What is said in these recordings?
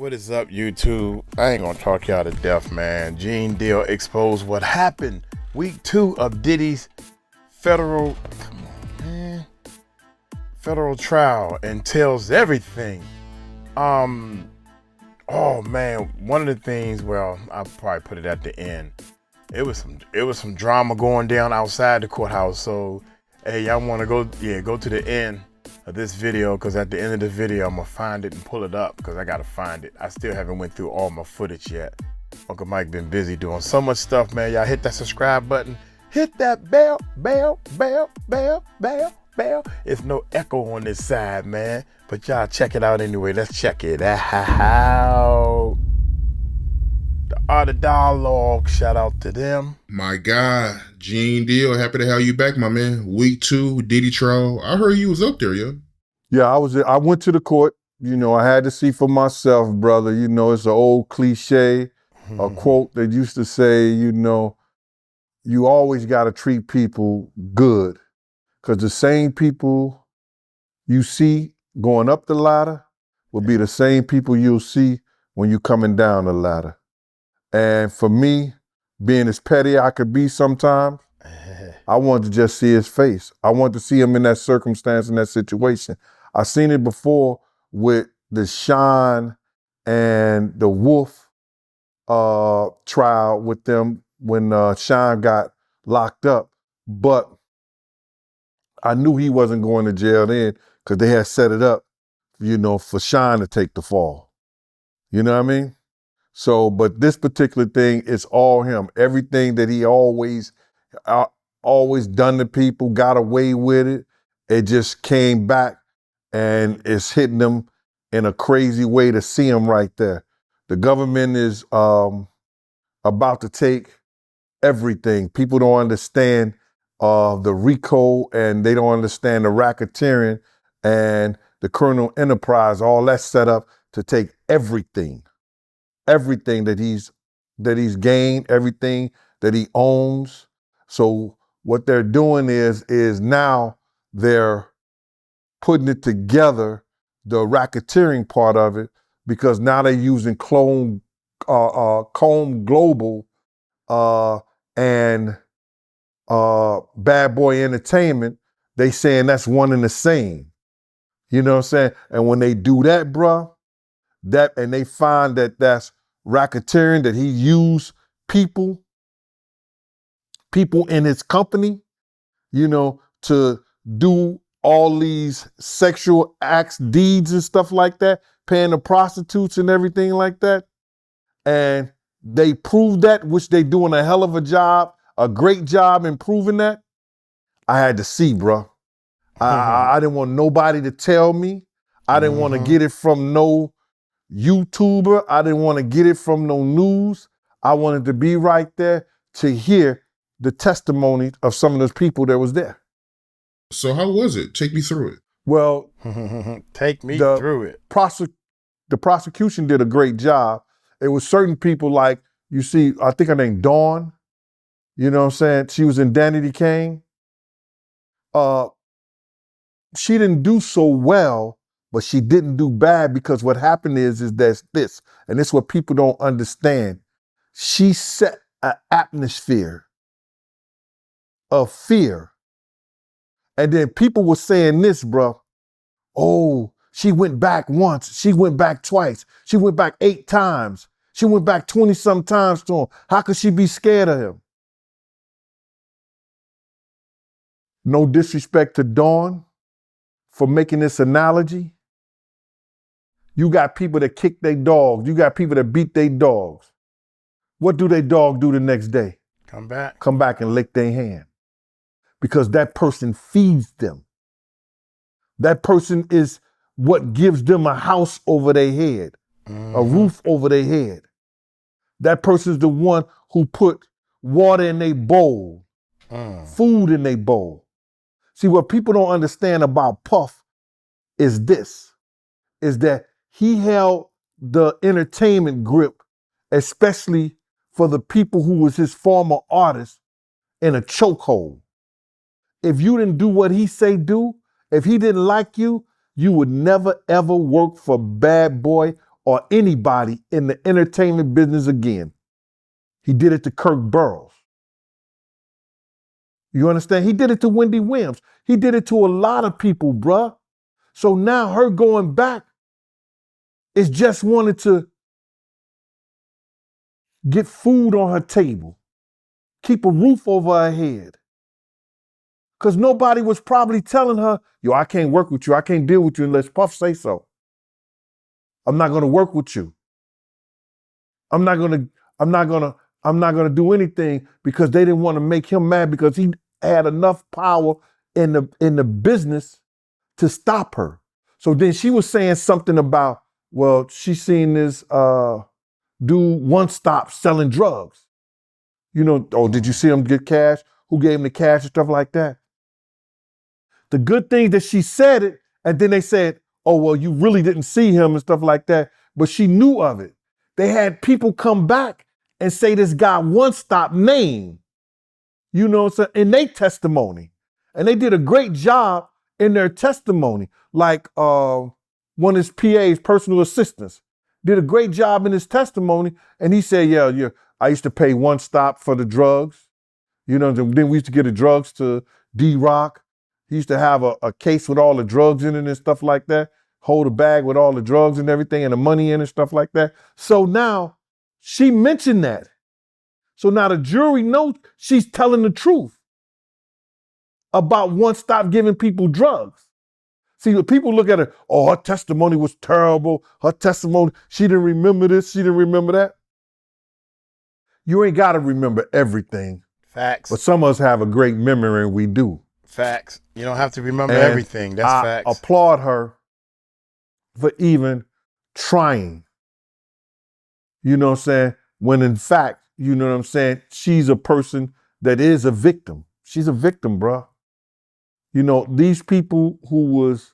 What is up, YouTube? I ain't gonna talk y'all to death, man. Gene Deal exposed what happened week 2 of Diddy's federal, federal trial and tells everything. Oh man, one of the things, well, I'll probably put it at the end. It was some drama going down outside the courthouse. So, hey, y'all wanna go to the end of this video, because at the end of the video I'm gonna find it and pull it up, because I gotta find it. I still haven't went through all my footage yet. Uncle Mike been busy doing so much stuff, man. Y'all hit that subscribe button, hit that bell. It's no echo on this side, man, but y'all check it out anyway. Let's check it out. The Art of Dialogue, shout out to them. My guy, Gene Deal, happy to have you back, my man. Week 2, Diddy trial. I heard you was up there, yo. Yeah, I went to the court. You know, I had to see for myself, brother. You know, it's an old cliche, a quote that used to say, you know, you always got to treat people good, because the same people you see going up the ladder will be the same people you'll see when you're coming down the ladder. And for me, being as petty I could be sometimes, I wanted to just see his face. I wanted to see him in that circumstance, in that situation. I seen it before with the Sean and the Wolf trial with them when Sean got locked up. But I knew he wasn't going to jail then, because they had set it up, you know, for Sean to take the fall. You know what I mean? So, but this particular thing, it's all him. Everything that he always done to people, got away with it. It just came back and it's hitting them in a crazy way to see him right there. The government is about to take everything. People don't understand the RICO, and they don't understand the racketeering and the criminal enterprise. All that's set up to take everything that he's gained, everything that he owns. So what they're doing is now they're putting it together, the racketeering part of it, because now they're using Comb Global and Bad Boy Entertainment. They saying that's one and the same. You know what I'm saying? And when they do that, bruh, and they find that that's racketeering, that he used people in his company, you know, to do all these sexual acts, deeds and stuff like that, paying the prostitutes and everything like that. And they proved that, which they doing a hell of a job, a great job in proving that. I had to see, bro. I didn't want nobody to tell me. I didn't want to get it from no YouTuber. I didn't want to get it from no news. I wanted to be right there to hear the testimony of some of those people that was there. So how was it? Take me through it. Well, take me through it. The prosecution did a great job. It was certain people, like, you see, I think her name Dawn, you know what I'm saying? She was in Danity Kane. She didn't do so well, but she didn't do bad, because what happened is that's this, and this is what people don't understand. She set an atmosphere of fear. And then people were saying this, bro. Oh, she went back once. She went back twice. She went back 8 times. She went back 20-some times to him. How could she be scared of him? No disrespect to Dawn for making this analogy. You got people that kick their dogs. You got people that beat their dogs. What do their dog do the next day? Come back and lick their hand. Because that person feeds them. That person is what gives them a house over their head, a roof over their head. That person's the one who put water in their bowl, food in their bowl. See, what people don't understand about Puff is this, is that he held the entertainment grip, especially for the people who was his former artists, in a chokehold. If you didn't do what he say do, if he didn't like you, you would never ever work for Bad Boy or anybody in the entertainment business again. He did it to Kirk Burroughs. You understand? He did it to Wendy Williams. He did it to a lot of people, bruh. So now her going back is just wanted to get food on her table, keep a roof over her head. Because nobody was probably telling her, yo, I can't work with you. I can't deal with you unless Puff say so. I'm not gonna work with you. I'm not gonna do anything, because they didn't want to make him mad because he had enough power in the business to stop her. So then she was saying something about, well, she seen this dude One Stop selling drugs. You know, oh, did you see him get cash? Who gave him the cash and stuff like that? The good thing that she said it, and then they said, oh, well, you really didn't see him and stuff like that, but she knew of it. They had people come back and say this guy One Stop name, you know, so in their testimony. And they did a great job in their testimony. Like one of his PA's personal assistants did a great job in his testimony. And he said, yeah, I used to pay One Stop for the drugs. You know, then we used to get the drugs to D-Rock. He used to have a case with all the drugs in it and stuff like that. Hold a bag with all the drugs and everything and the money in and stuff like that. So now she mentioned that. So now the jury knows she's telling the truth about One Stop giving people drugs. See, when people look at her, oh, her testimony was terrible. Her testimony, she didn't remember this, she didn't remember that. You ain't got to remember everything. Facts. But some of us have a great memory, and we do. Facts. You don't have to remember And everything. That's I facts. applaud her for even trying. You know what I'm saying? When in fact, you know what I'm saying, she's a person that is a victim. She's a victim, bruh. You know, these people who was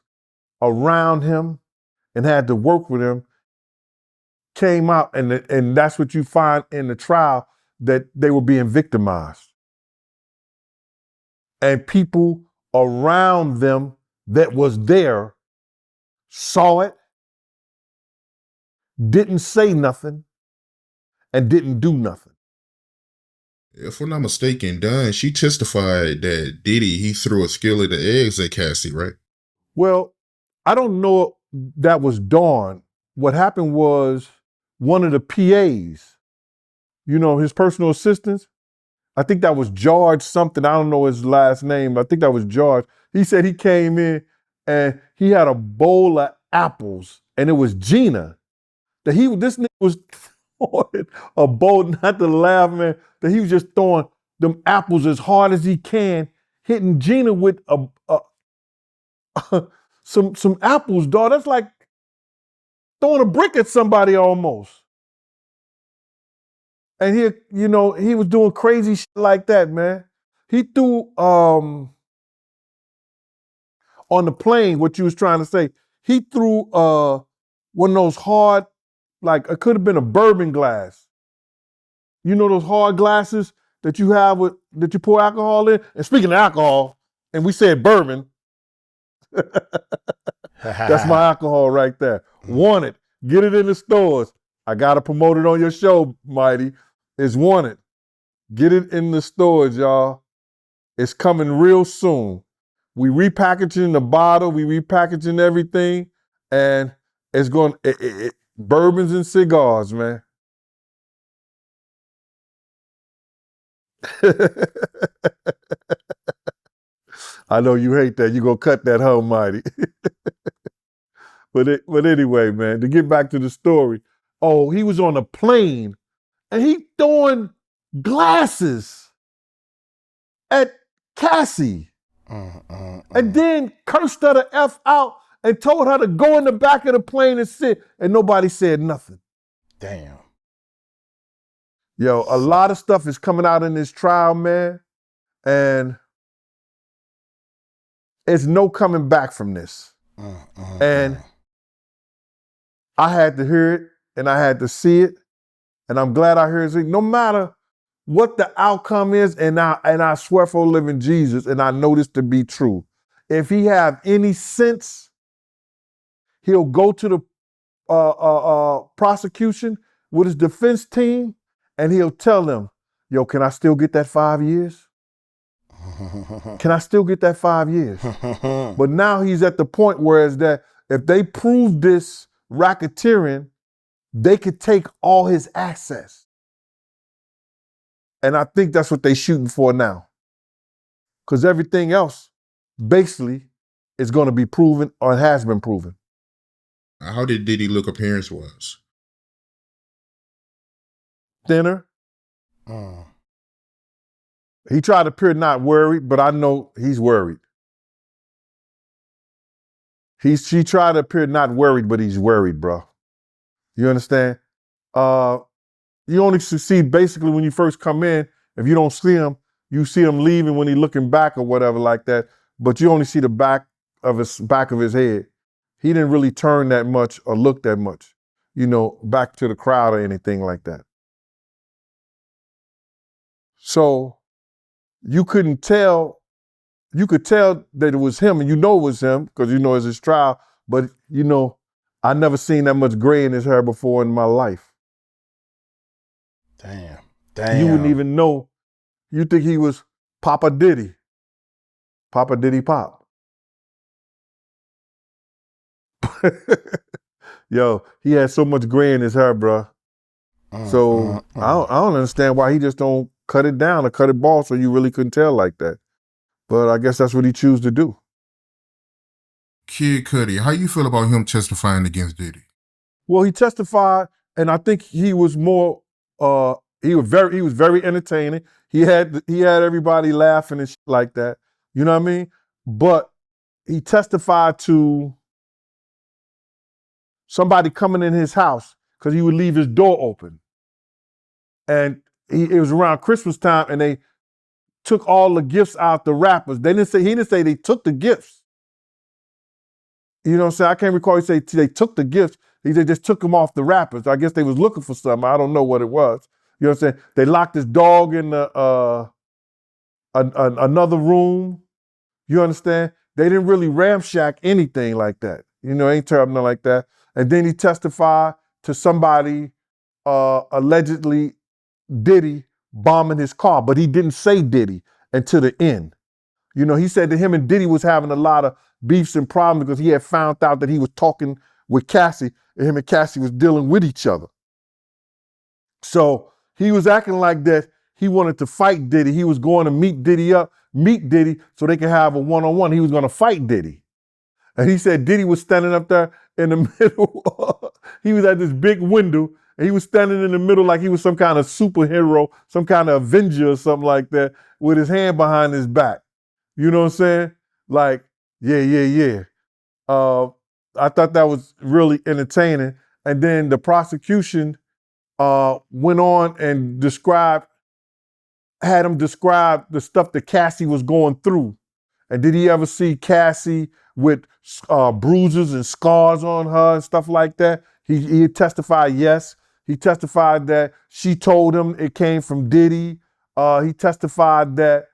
around him and had to work with him came out, and that's what you find in the trial, that they were being victimized. And people around them that was there saw it, didn't say nothing, and didn't do nothing. If I'm not mistaken, Dunn, she testified that Diddy, he threw a skillet of eggs at Cassie, right? Well, I don't know if that was Dawn. What happened was one of the PAs, you know, his personal assistants, I think that was George something. I don't know his last name. I think that was George. He said he came in and he had a bowl of apples, and it was Gina. This nigga was throwing a bowl, not to laugh, man, that he was just throwing them apples as hard as he can, hitting Gina with some apples, dog. That's like throwing a brick at somebody almost. And he was doing crazy shit like that, man. He threw, on the plane, what you was trying to say, he threw one of those hard, like it could have been a bourbon glass. You know those hard glasses that you have that you pour alcohol in? And speaking of alcohol, and we said bourbon, that's my alcohol right there. Want it. Get it in the stores. I got to promote it on your show, Mighty. It's wanted. Get it in the stores, y'all. It's coming real soon. We repackaging the bottle, we repackaging everything, and it's going, bourbons and cigars, man. I know you hate that. You're going to cut that, huh, Mighty? But anyway, man, to get back to the story. Oh, he was on a plane and he throwing glasses at Cassie. And then cursed her the F out and told her to go in the back of the plane and sit, and nobody said nothing. Damn. Yo, a lot of stuff is coming out in this trial, man, and it's no coming back from this. And I had to hear it, and I had to see it, and I'm glad I heard it. No matter what the outcome is, and I swear for a living Jesus, and I know this to be true, if he have any sense, he'll go to the prosecution with his defense team, and he'll tell them, yo, can I still get that 5 years? Can I still get that 5 years? But now he's at the point where is that if they prove this racketeering, they could take all his assets. And I think that's what they're shooting for now. Because everything else basically is going to be proven or has been proven. How did Diddy look appearance-wise? Thinner. He tried to appear not worried, but I know he's worried. She tried to appear not worried, but he's worried, bro. You understand? You only succeed basically when you first come in. If you don't see him, you see him leaving when he's looking back or whatever like that. But you only see the back of his head. He didn't really turn that much or look that much, back to the crowd or anything like that. So you couldn't tell. You could tell that it was him, and it was him because it's his trial. But I never seen that much gray in his hair before in my life. Damn. You wouldn't even know. You think he was Papa Diddy. Papa Diddy Pop. Yo, he had so much gray in his hair, bro. So I don't understand why he just don't cut it down or cut it bald so you really couldn't tell like that. But I guess that's what he chose to do. Kid Cudi, how you feel about him testifying against Diddy? Well, he testified, and I think he was more. He was very entertaining. He had everybody laughing and shit like that. You know what I mean? But he testified to somebody coming in his house because he would leave his door open, and it was around Christmas time, and they took all the gifts out the wrappers. He didn't say they took the gifts. You know what I'm saying? I can't recall he said they took the gifts. They just took them off the wrappers. I guess they was looking for something. I don't know what it was. You know what I'm saying? They locked his dog in another room. You understand? They didn't really ramshack anything like that. Ain't terrible nothing like that. And then he testified to somebody allegedly Diddy bombing his car, but he didn't say Diddy until the end. He said that him and Diddy was having a lot of beefs and problems because he had found out that he was talking with Cassie, and him and Cassie was dealing with each other. So he was acting like that he wanted to fight Diddy. He was going to meet Diddy so they could have a one-on-one. He was going to fight Diddy. And he said Diddy was standing up there in the middle. He was at this big window, and he was standing in the middle like he was some kind of superhero, some kind of Avenger or something like that, with his hand behind his back. You know what I'm saying? Like, yeah. I thought that was really entertaining. And then the prosecution went on and had him describe the stuff that Cassie was going through. And did he ever see Cassie with bruises and scars on her and stuff like that? He testified yes. He testified that she told him it came from Diddy. He testified that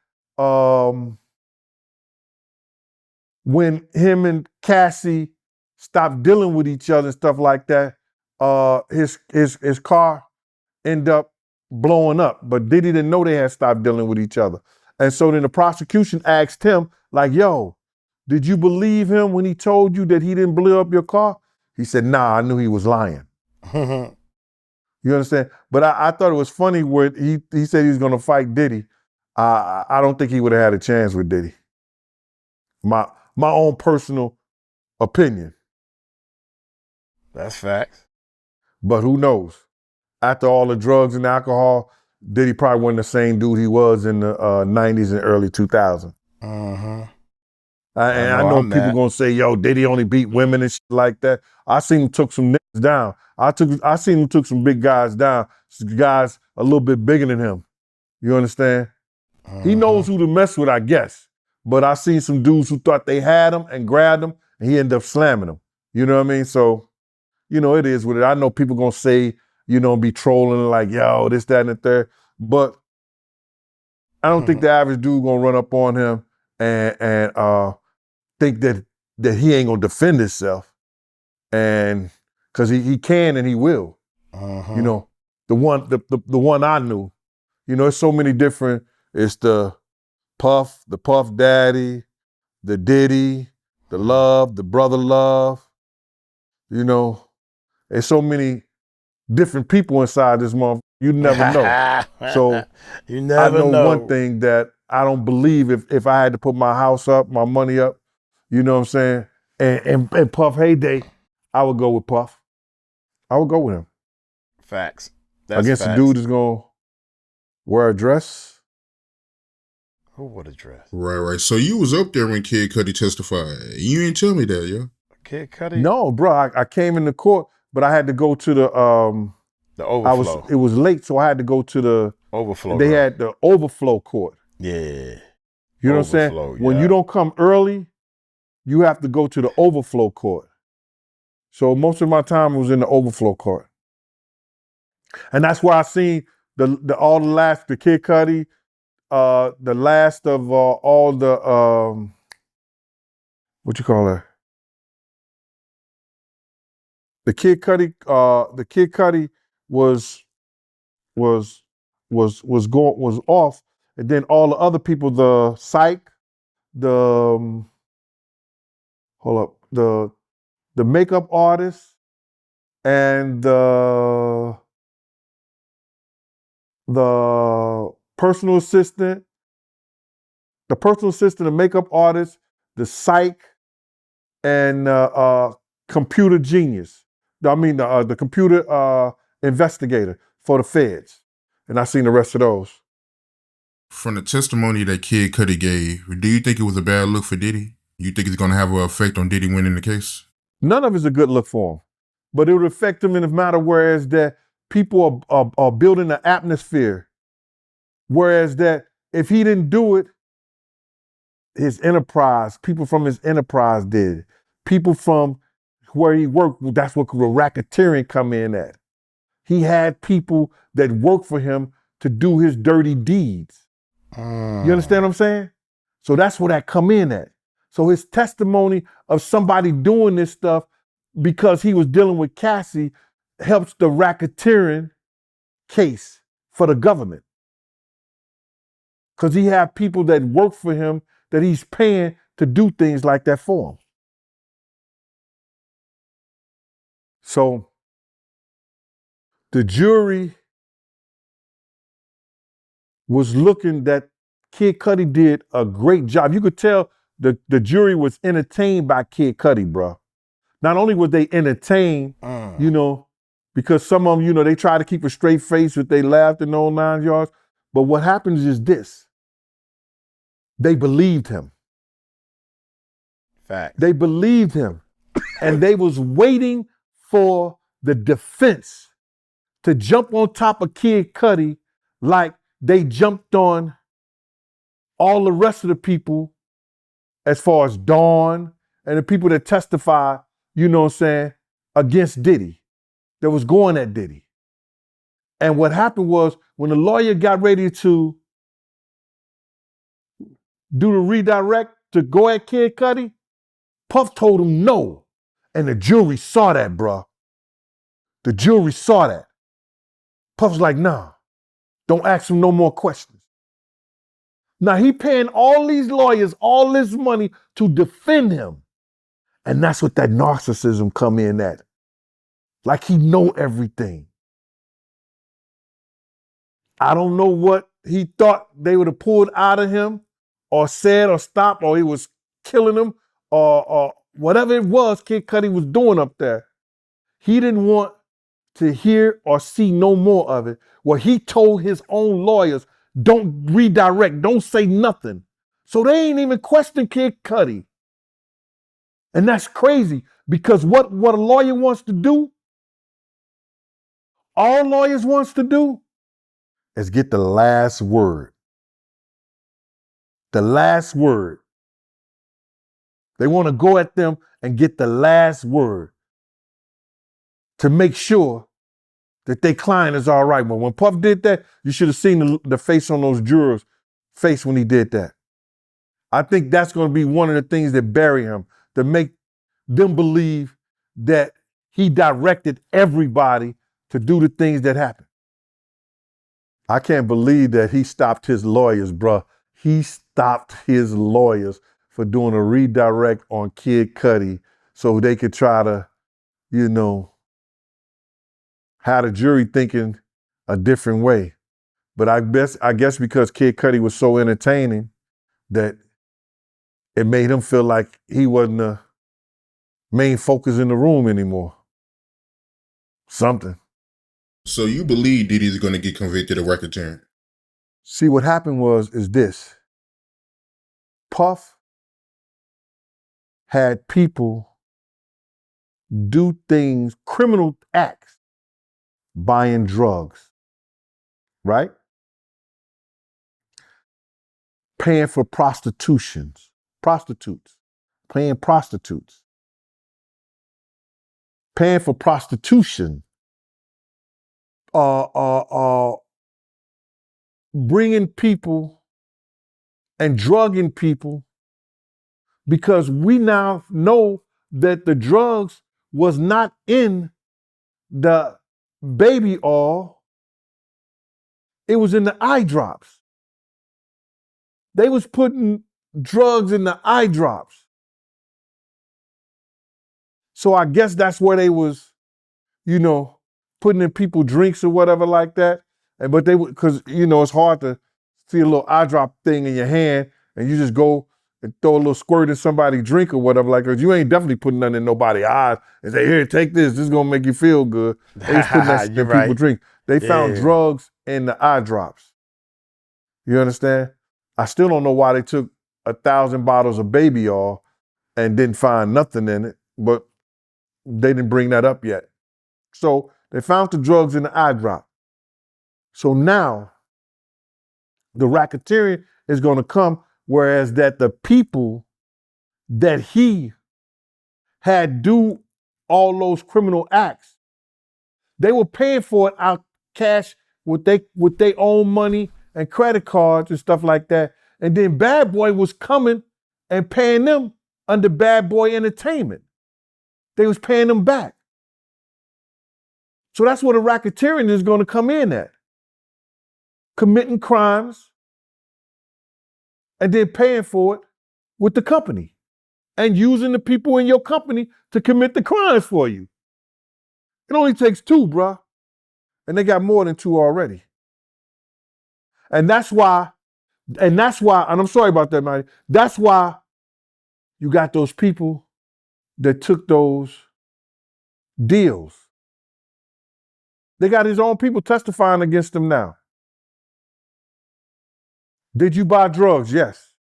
when him and Cassie stopped dealing with each other and stuff like that, his car ended up blowing up. But Diddy didn't know they had stopped dealing with each other. And so then the prosecution asked him, like, yo, did you believe him when he told you that he didn't blow up your car? He said, nah, I knew he was lying. You understand? But I thought it was funny where he said he was going to fight Diddy. I don't think he would have had a chance with Diddy. My own personal opinion. That's facts. But who knows? After all the drugs and alcohol, Diddy probably wasn't the same dude he was in the 90s and early 2000s. And I know people gonna say, yo, Diddy only beat women and shit like that. I seen him took some niggas down. I seen him took some big guys down, guys a little bit bigger than him. You understand? He knows who to mess with, I guess. But I seen some dudes who thought they had him and grabbed him, and he ended up slamming them. You know what I mean? So, it is what it is. I know people gonna say, be trolling like, yo, this, that, and the third. But I don't think the average dude gonna run up on him and think that he ain't gonna defend himself. And because he can and he will. Uh-huh. You know, the one I knew. You know, there's so many different. It's the Puff Daddy, the Diddy, the Love, the Brother Love. You know, there's so many different people inside this month. You never know. So you I never know know. one thing that I don't believe if I had to put my house up, my money up, you know what I'm saying? And Puff heyday, I would go with Puff. I would go with him. Facts. That's Against facts. a dude that's gonna wear a dress. Who would a dress? Right. So you was up there when Kid Cudi testified. You didn't tell me that, yo. Kid Cudi? No, bro. I came into court, but I had to go to the overflow. It was late, so I had to go to the overflow. They room. had the overflow court. Yeah. You know what I'm saying? When you don't come early, you have to go to the overflow court. So most of my time was in the overflow court. And that's where I seen the Kid Cudi, the last of all the what you call it? The Kid Cudi was off, and then all the other people, the Psych, the the makeup artist, and the personal assistant, the makeup artist, the Psych, and computer genius. I mean the computer investigator for the feds, and I seen the rest of those. From the testimony that Kid Cudi gave, do you think it was a bad look for Diddy? You think it's going to have an effect on Diddy winning the case? None of it's a good look for him, but it would affect him in a matter whereas that people are building an atmosphere. Whereas that if he didn't do it, his enterprise, people from his enterprise did. People from where he worked, that's what racketeering come in at. He had people that worked for him to do his dirty deeds. You understand what I'm saying? So that's where that come in at. So his testimony of somebody doing this stuff because he was dealing with Cassie helps the racketeering case for the government. Because he had people that work for him that he's paying to do things like that for him. So the jury was looking that Kid Cudi did a great job. You could tell the jury was entertained by Kid Cudi, bro. Not only were they entertained, you know, because some of them, you know, they try to keep a straight face if they laughed in all 9 yards. But what happens is this. They believed him. Facts. They believed him. And they was waiting for the defense to jump on top of Kid Cudi like they jumped on all the rest of the people as far as Dawn and the people that testify, you know what I'm saying, against Diddy, that was going at Diddy. And what happened was when the lawyer got ready to do the redirect to go at Kid Cudi, Puff told him no. And the jury saw that, bruh. The jury saw that. Puff's like, nah, don't ask him no more questions. Now he paying all these lawyers all this money to defend him. And that's what that narcissism come in at. Like he know everything. I don't know what he thought they would have pulled out of him or said or stopped or he was killing him or whatever it was Kid Cudi was doing up there. He didn't want to hear or see no more of it. Well, he told his own lawyers, don't redirect, don't say nothing. So they ain't even question Kid Cudi. And that's crazy because what a lawyer wants to do, all lawyers wants to do is get the last word. The last word. They want to go at them and get the last word to make sure that their client is all right. But when Puff did that, you should have seen the face on those jurors' face when he did that. I think that's going to be one of the things that bury him, to make them believe that he directed everybody to do the things that happened. I can't believe that he stopped his lawyers, bruh. He stopped his lawyers for doing a redirect on Kid Cudi so they could try to, have the jury thinking a different way. But I guess because Kid Cudi was so entertaining that it made him feel like he wasn't the main focus in the room anymore. Something. So you believe Diddy's going to get convicted of racketeering? See, what happened is this. Puff had people do things, criminal acts, buying drugs, right? Paying for prostitutes, paying prostitutes, paying for prostitution, bringing people and drugging people, because we now know that the drugs was not in the baby oil, it was in the eye drops. They was putting drugs in the eye drops. So I guess that's where they was, putting in people drinks or whatever like that. But they would, because, it's hard to see a little eye drop thing in your hand and you just go and throw a little squirt in somebody's drink or whatever like that. You ain't definitely putting nothing in nobody's eyes and say, here, take this. This is going to make you feel good. They was putting that in people's drink. They found drugs in the eye drops. You understand? I still don't know why they took 1,000 bottles of baby oil and didn't find nothing in it, but they didn't bring that up yet. So they found the drugs in the eye drop. So now the racketeering is going to come, whereas that the people that he had do all those criminal acts, they were paying for it out cash with their own money and credit cards and stuff like that. And then Bad Boy was coming and paying them under Bad Boy Entertainment. They was paying them back. So that's where the racketeering is going to come in at. Committing crimes and then paying for it with the company and using the people in your company to commit the crimes for you. It only takes two, bruh. And they got more than two already. And that's why, and I'm sorry about that, man. That's why you got those people that took those deals. They got his own people testifying against him now. Did you buy drugs? Yes.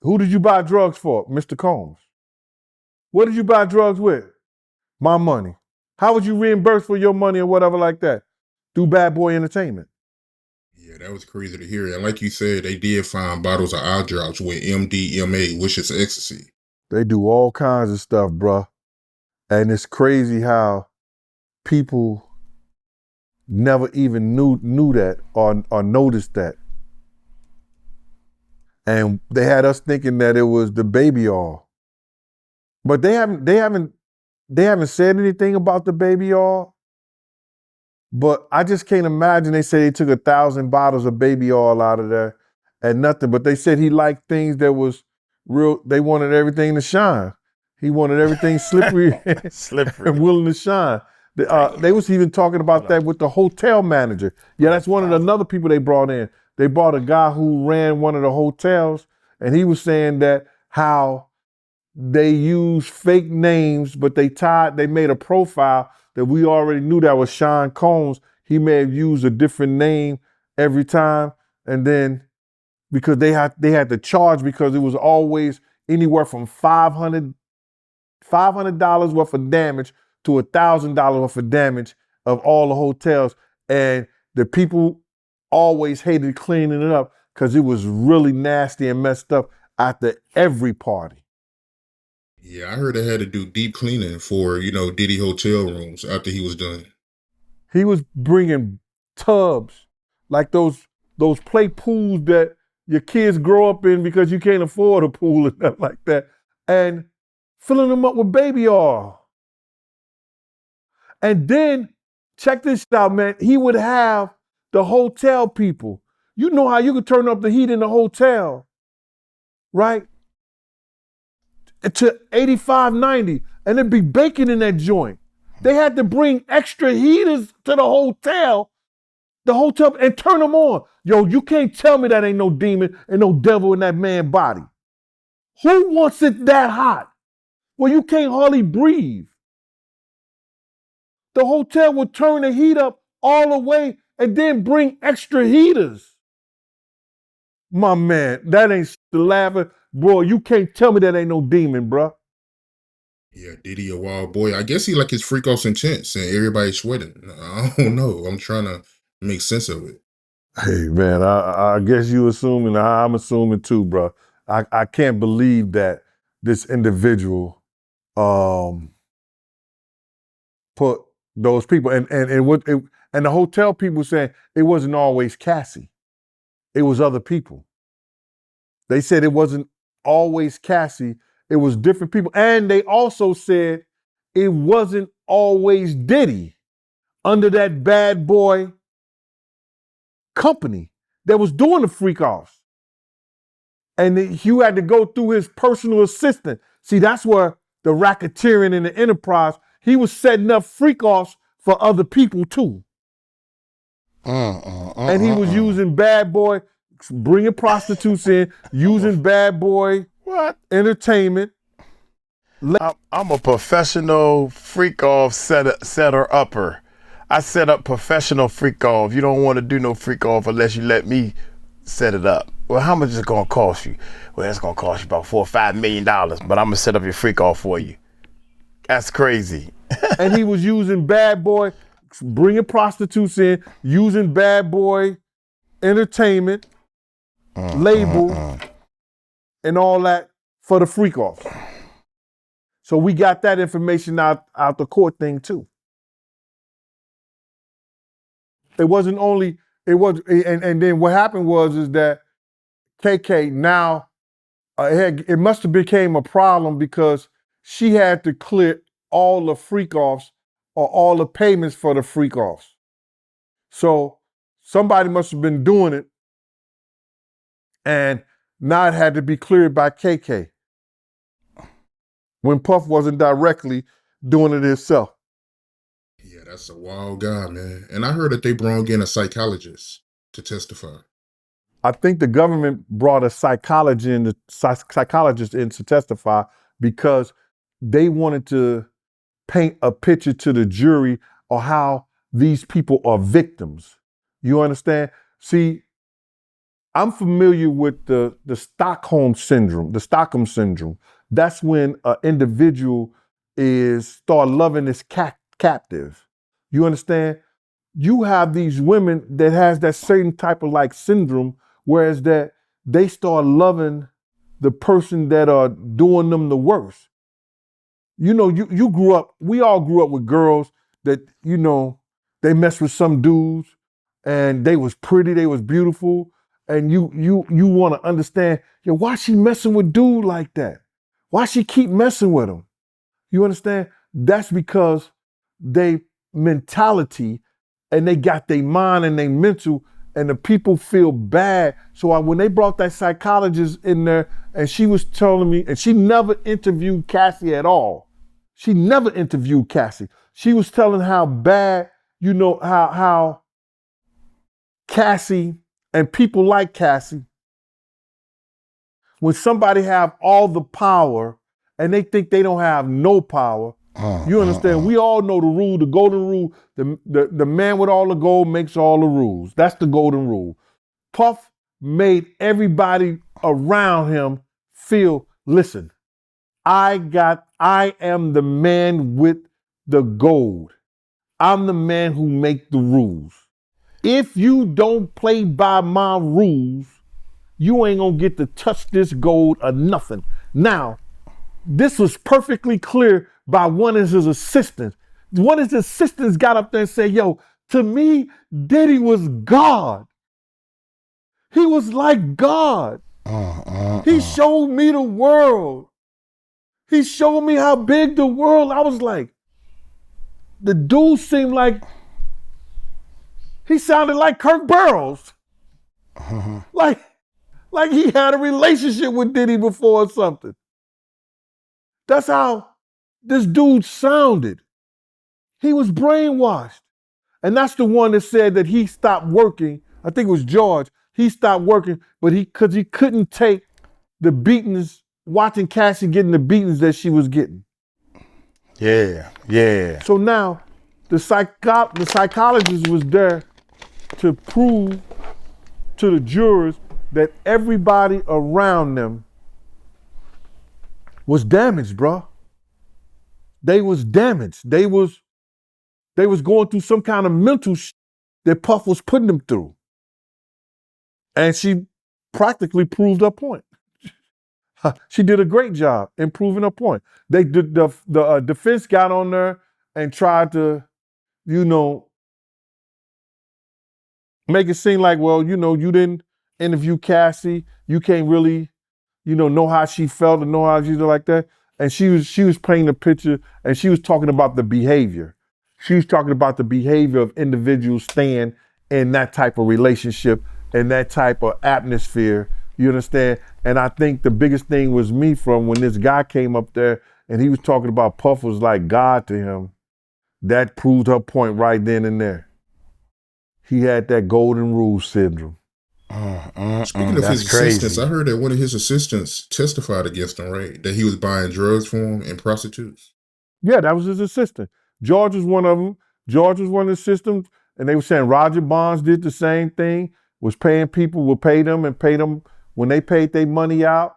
Who did you buy drugs for? Mr. Combs. What did you buy drugs with? My money. How would you reimburse for your money or whatever like that? Through Bad Boy Entertainment. Yeah, that was crazy to hear. And like you said, they did find bottles of eye drops with MDMA, which is ecstasy. They do all kinds of stuff, bruh. And it's crazy how people never even knew that or noticed that. And they had us thinking that it was the baby oil. But they haven't said anything about the baby oil. But I just can't imagine they say they took 1,000 bottles of baby oil out of there and nothing. But they said he liked things that was real. They wanted everything to shine. He wanted everything slippery, and willing to shine. They was even talking about that with the hotel manager. Yeah, that's one of the another people they brought in. They brought a guy who ran one of the hotels, and he was saying that how they used fake names, but they made a profile that we already knew that was Sean Combs. He may have used a different name every time, and then because they had to charge because it was always anywhere from $500 worth of damage to $1,000 worth of damage of all the hotels, and the people always hated cleaning it up because it was really nasty and messed up after every party. Yeah, I heard they had to do deep cleaning for, Diddy hotel rooms after he was done. He was bringing tubs, like those play pools that your kids grow up in because you can't afford a pool and nothing like that, and filling them up with baby oil. And then, check this out, man. He would have the hotel people. You know how you could turn up the heat in the hotel, right? To 85, 90, and it'd be baking in that joint. They had to bring extra heaters to the hotel, and turn them on. Yo, you can't tell me that ain't no demon and no devil in that man's body. Who wants it that hot? Well, you can't hardly breathe. The hotel would turn the heat up all the way and then bring extra heaters. My man, that ain't the laughing. Bro, you can't tell me that ain't no demon, bro. Yeah, Diddy a wild boy. I guess he like his freak offs intense and everybody's sweating. I don't know. I'm trying to make sense of it. Hey, man, I guess you assuming, I'm assuming too, bro. I can't believe that this individual put those people, and the hotel people saying it wasn't always Cassie. It was other people. They said it wasn't always Cassie. It was different people. And they also said it wasn't always Diddy under that bad boy company that was doing the freak offs. And you had to go through his personal assistant. See, that's where the racketeering in the enterprise, he was setting up freak offs for other people too. And he was using bad boy, bringing prostitutes in, using bad boy entertainment. I'm a professional freak off setter upper. I set up professional freak off. You don't want to do no freak off unless you let me set it up. Well, how much is it gonna cost you? Well, it's gonna cost you about $4 or $5 million, but I'm gonna set up your freak off for you. That's crazy. And he was using bad boy, bringing prostitutes in, using bad boy entertainment, label, and all that for the freak off. So we got that information out the court thing too. It wasn't only, and then what happened is that KK now, it must have became a problem because she had to clear all the freak offs or all the payments for the freak offs. So somebody must have been doing it, and now it had to be cleared by KK when Puff wasn't directly doing it himself. Yeah, that's a wild guy, man. And I heard that they brought in a psychologist to testify. I think the government brought a psychologist in to testify because they wanted to paint a picture to the jury of how these people are victims. You understand? See, I'm familiar with the Stockholm syndrome, That's when an individual start loving this captive. You understand? You have these women that has that certain type of like syndrome, whereas that they start loving the person that are doing them the worst. You know, you grew up, we all grew up with girls that, you know, they messed with some dudes and they was pretty, they was beautiful. And you want to understand, yo, why she messing with dude like that? Why she keep messing with him? You understand? That's because they mentality and they got their mind and they mental, and the people feel bad. So when they brought that psychologist in there and she was telling me, and she never interviewed Cassie at all. She never interviewed Cassie. She was telling how bad, you know, how Cassie and people like Cassie, when somebody have all the power and they think they don't have no power, you understand? We all know the rule, the golden rule. The man with all the gold makes all the rules. That's the golden rule. Puff made everybody around him feel, listen, I am the man with the gold. I'm the man who make the rules. If you don't play by my rules, you ain't gonna get to touch this gold or nothing. Now, this was perfectly clear by one of his assistants. One of his assistants got up there and said, yo, to me, Diddy was God. He was like God. He showed me the world. He showed me how big the world. I was like, the dude seemed like he sounded like Kirk Burrows. Like he had a relationship with Diddy before or something. That's how this dude sounded. He was brainwashed. And that's the one that said that he stopped working. I think it was George. He stopped working, but because he couldn't take the beatings, watching Cassie getting the beatings that she was getting. Yeah. So now the psychologist was there to prove to the jurors that everybody around them was damaged, bro. They was damaged. They was going through some kind of mental that Puff was putting them through. And she practically proved her point. She did a great job in proving her point. The defense got on there and tried to, make it seem like, well, you didn't interview Cassie. You can't really, know how she felt and know how she did like that. And she was painting a picture, and she was talking about the behavior. She was talking about the behavior of individuals staying in that type of relationship and that type of atmosphere. You understand? And I think the biggest thing was me from when this guy came up there and he was talking about Puff was like God to him. That proved her point right then and there. He had that golden rule syndrome. Speaking of his assistants, I heard that one of his assistants testified against him, right? That he was buying drugs for him and prostitutes. Yeah, that was his assistant. George was one of them. George was one of the assistants, and they were saying Roger Bonds did the same thing, was paying people, would pay them and pay them when they paid their money out.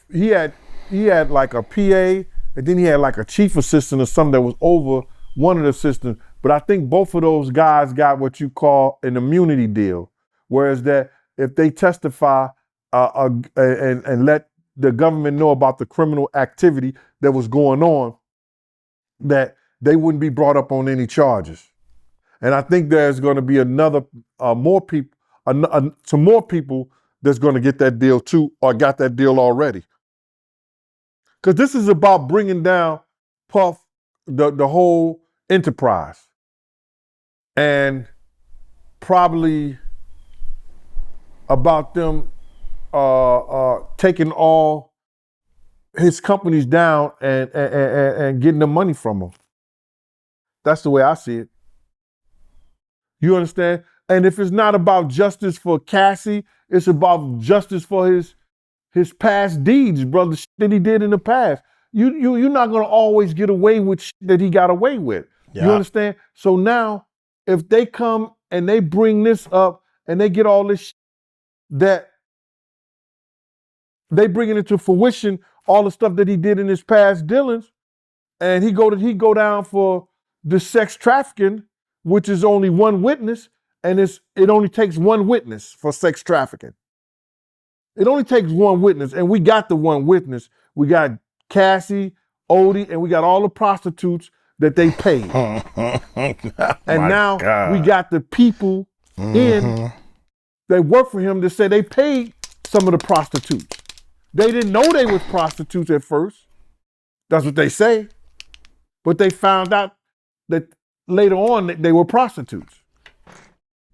He had like a PA, and then he had like a chief assistant or something that was over one of the assistants. But I think both of those guys got what you call an immunity deal. Whereas that if they testify and let the government know about the criminal activity that was going on, that they wouldn't be brought up on any charges. And I think there's going to be some more people that's going to get that deal too, or got that deal already. Because this is about bringing down Puff, the whole enterprise, and probably about them taking all his companies down and getting the money from him. That's the way I see it. You understand? And if it's not about justice for Cassie, it's about justice for his past deeds, brother, shit that he did in the past. You're not gonna always get away with shit that he got away with. Yeah. You understand? So now, if they come and they bring this up and they get all this shit that they bring it into fruition, all the stuff that he did in his past dealings, and he go down for the sex trafficking, which is only one witness, and it only takes one witness for sex trafficking. It only takes one witness, and we got the one witness. We got Cassie, Odie, and we got all the prostitutes that they paid. And now God. We got the people in that work for him that say they paid some of the prostitutes. They didn't know they was prostitutes at first. That's what they say. But they found out that later on that they were prostitutes.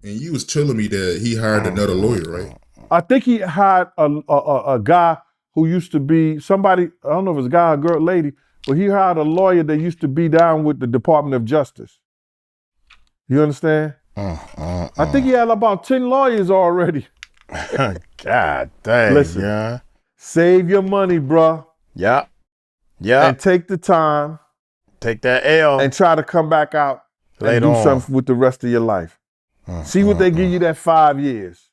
And you was telling me that he hired another lawyer, right? I think he hired a guy who used to be somebody, I don't know if it's a guy or girl, lady, but he hired a lawyer that used to be down with the Department of Justice. You understand? I think he had about 10 lawyers already. God dang, listen, yeah. Save your money, bruh. Yeah. Yeah. And take the time. Take that L. And try to come back out and do something with the rest of your life. See what they give you that 5 years.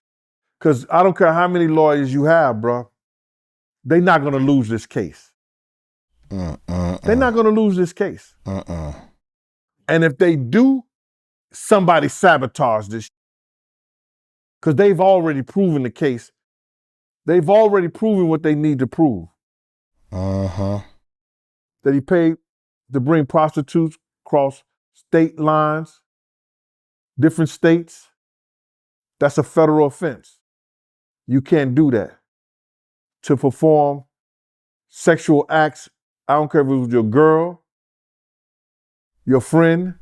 Because I don't care how many lawyers you have, bruh. They're not going to lose this case. They're not going to lose this case. And if they do, somebody sabotage this. Because they've already proven the case. They've already proven what they need to prove. That he paid to bring prostitutes across state lines, different states. That's a federal offense. You can't do that. To perform sexual acts, I don't care if it was your girl, your friend,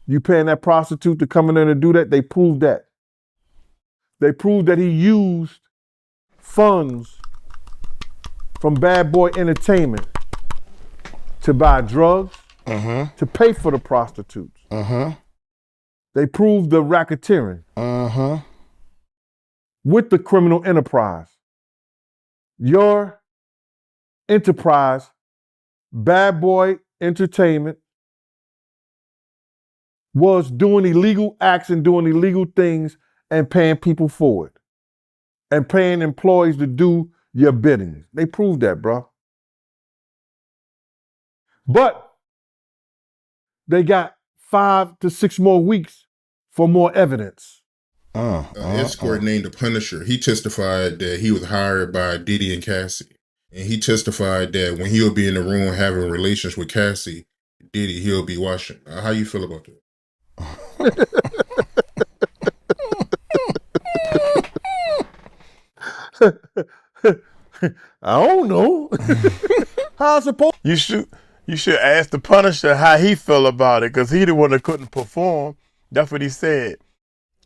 you paying that prostitute to come in there to do that. They proved that. They proved that he used funds from Bad Boy Entertainment to buy drugs, to pay for the prostitutes. They proved the racketeering with the criminal enterprise. Your enterprise, Bad Boy Entertainment, was doing illegal acts and doing illegal things and paying people for it. And paying employees to do your bidding. They proved that, bro. But they got 5 to 6 more weeks for more evidence. Escort named the Punisher. He testified that he was hired by Diddy and Cassie. And he testified that when he'll be in the room having relations with Cassie, Diddy, he'll be watching. How you feel about that? I don't know. How I supposed? You should ask the Punisher how he feel about it, because he the one that couldn't perform. That's what he said.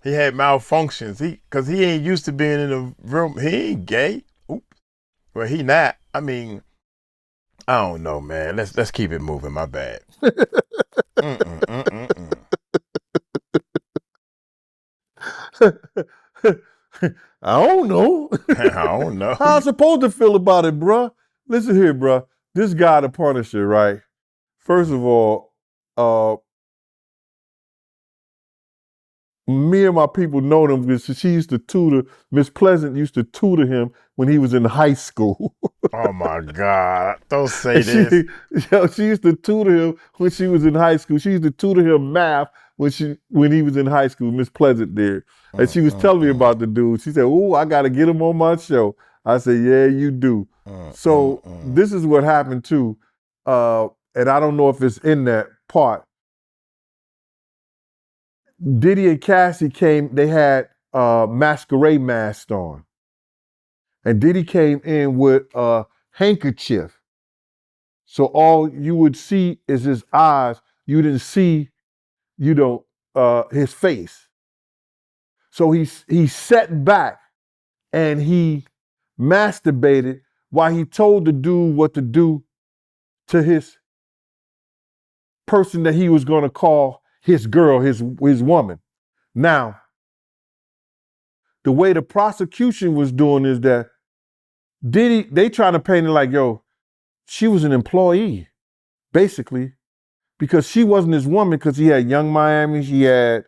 He had malfunctions. Because he ain't used to being in the room. He ain't gay. Oops. Well, he not. I mean, I don't know, man. Let's keep it moving. My bad. I don't know. I don't know. How I supposed to feel about it, bruh? Listen here, bruh. This guy, the Punisher, right? First of all, me and my people know them because she used to tutor, Miss Pleasant used to tutor him when he was in high school. Oh my God. Don't say this. She used to tutor him when she was in high school. She used to tutor him math when he was in high school, Miss Pleasant did. And she was telling me about the dude. She said, "Oh, I got to get him on my show." I said, "Yeah, you do." So this is what happened too. And I don't know if it's in that part. Diddy and Cassie came, they had masquerade masks on. And Diddy came in with a handkerchief. So all you would see is his eyes. You didn't see, his face. So he sat back and he masturbated while he told the dude what to do to his person that he was going to call his girl, his woman. Now, the way the prosecution was doing is that Diddy, they trying to paint it like, yo, she was an employee, basically, because she wasn't his woman, because he had Young Miami, he had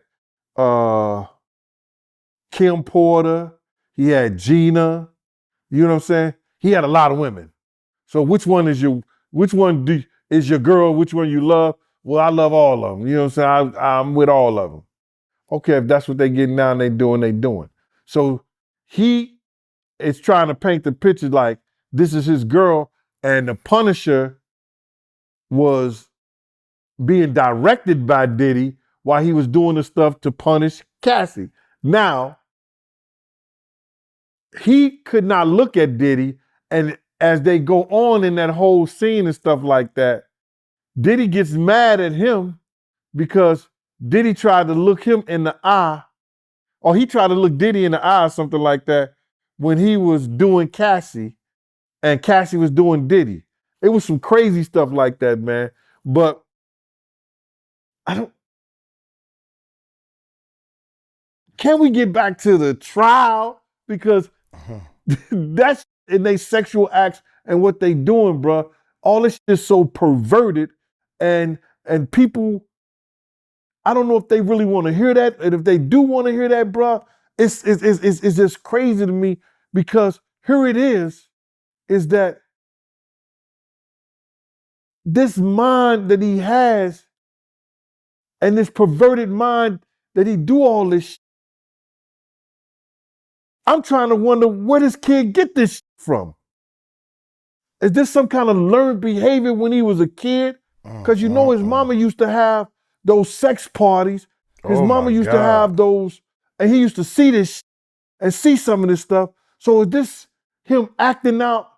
Kim Porter, he had Gina, you know what I'm saying? He had a lot of women. So which one is your girl, which one you love? Well, I love all of them. You know what I'm saying? I'm with all of them. Okay, if that's what they getting now and they doing. So he is trying to paint the picture like this is his girl, and the Punisher was being directed by Diddy while he was doing the stuff to punish Cassie. Now, he could not look at Diddy, and as they go on in that whole scene and stuff like that, Diddy gets mad at him because Diddy tried to look him in the eye, or he tried to look Diddy in the eye or something like that when he was doing Cassie and Cassie was doing Diddy. It was some crazy stuff like that, man. But can we get back to the trial? Because that's in their sexual acts and what they doing, bro. All this shit is so perverted, and people, I don't know if they really want to hear that, and if they do want to hear that, bro, it's just crazy to me, because here it is that this mind that he has and this perverted mind that he do all this shit, I'm trying to wonder where this kid get this shit from. Is this some kind of learned behavior when he was a kid? Because his mama used to have those sex parties. His mama used to have those, and he used to see this and see some of this stuff. So is this him acting out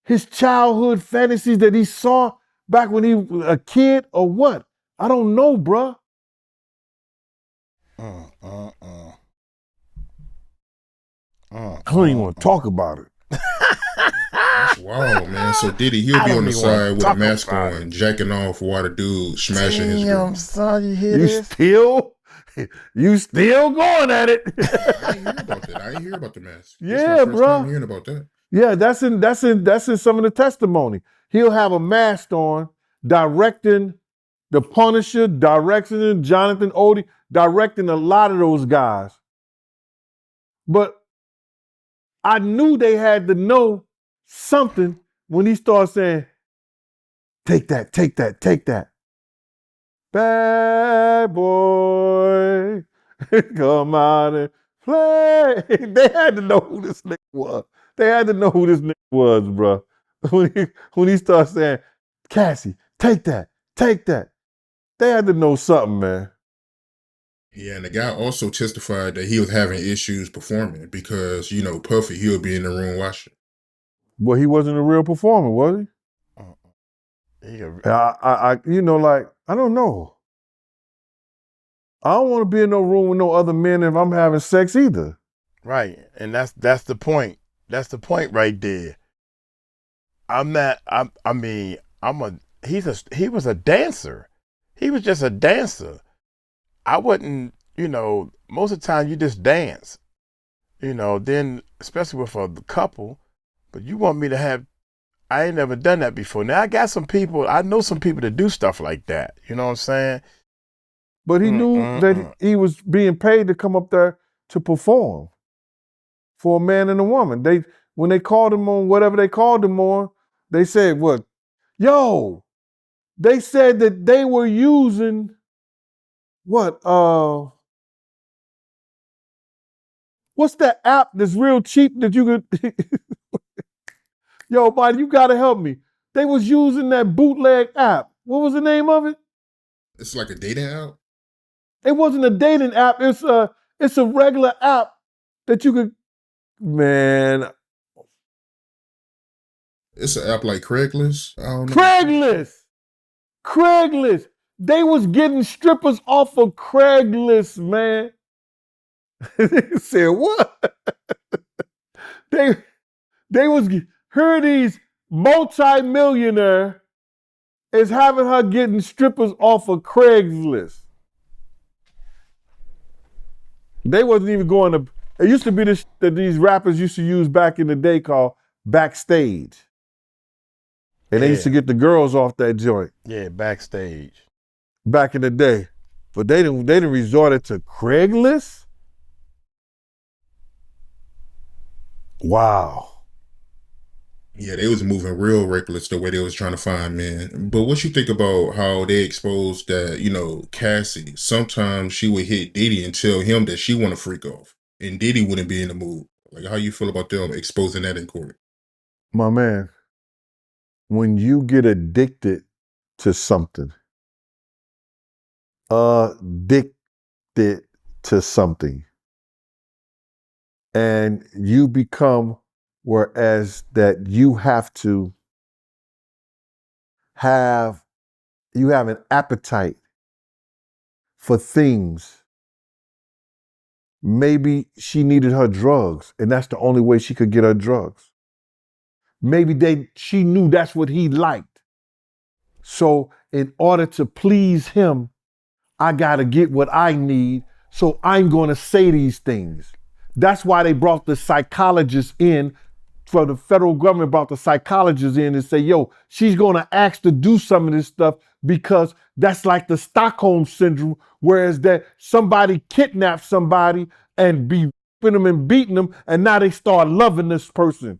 his childhood fantasies that he saw back when he was a kid, or what? I don't know, bruh. I don't even want to talk about it. That's wild, man. So Diddy, he'll I be on don't the even wanna side with a talk mask about on, it. jacking off while the dude smashing his Damn, girl. son, you hear You this? still going at it. I ain't hear about that. I ain't hear about the mask. This Yeah, my first time bruh. hearing about that. Yeah, that's in some of the testimony. He'll have a mask on, directing the Punisher, directing Jonathan Odie, directing a lot of those guys. But I knew they had to know something when he started saying, take that, take that, take that. Bad boy, come out and play. They had to know who this nigga was. They had to know who this nigga was, bro. When he started saying, Cassie, take that, take that. They had to know something, man. Yeah, and the guy also testified that he was having issues performing because, you know, Puffy, he'll be in the room watching. Well, he wasn't a real performer, was he? I don't know. I don't want to be in no room with no other men if I'm having sex either. Right, and that's the point. That's the point right there. He was a dancer. He was just a dancer. I wouldn't, most of the time you just dance, then especially with a couple, but you want me to have, I ain't never done that before. Now I know some people that do stuff like that. You know what I'm saying? But he knew that he was being paid to come up there to perform for a man and a woman. When they called him on whatever they called him on, they said, what? Yo, they said that they were using what? What's that app that's real cheap that you could? Yo, buddy, you gotta help me. They was using that bootleg app. What was the name of it? It's like a dating app? It wasn't a dating app. It's a regular app that you could. Man, It's an app like Craigslist? I don't know. Craigslist. They was getting strippers off of Craigslist, man. They said what? They was these multi-millionaire is having her getting strippers off of Craigslist. They wasn't even going to. It used to be this that these rappers used to use back in the day called Backstage. And they used to get the girls off that joint. Yeah, Backstage. Back in the day. But they didn't resorted to Craigslist? Wow. Yeah, they was moving real reckless the way they was trying to find men. But what you think about how they exposed that, Cassie, sometimes she would hit Diddy and tell him that she want to freak off. And Diddy wouldn't be in the mood. Like, how you feel about them exposing that in court? My man, when you get addicted to something, and you become whereas that you have an appetite for things. Maybe she needed her drugs and that's the only way she could get her drugs. Maybe she knew that's what he liked. So in order to please him, I gotta get what I need, so I'm gonna say these things. That's why they brought the psychologist in, for the federal government brought the psychologist in and say, yo, she's gonna ask to do some of this stuff because that's like the Stockholm syndrome, whereas that somebody kidnapped somebody and be whipping them and beating them, and now they start loving this person.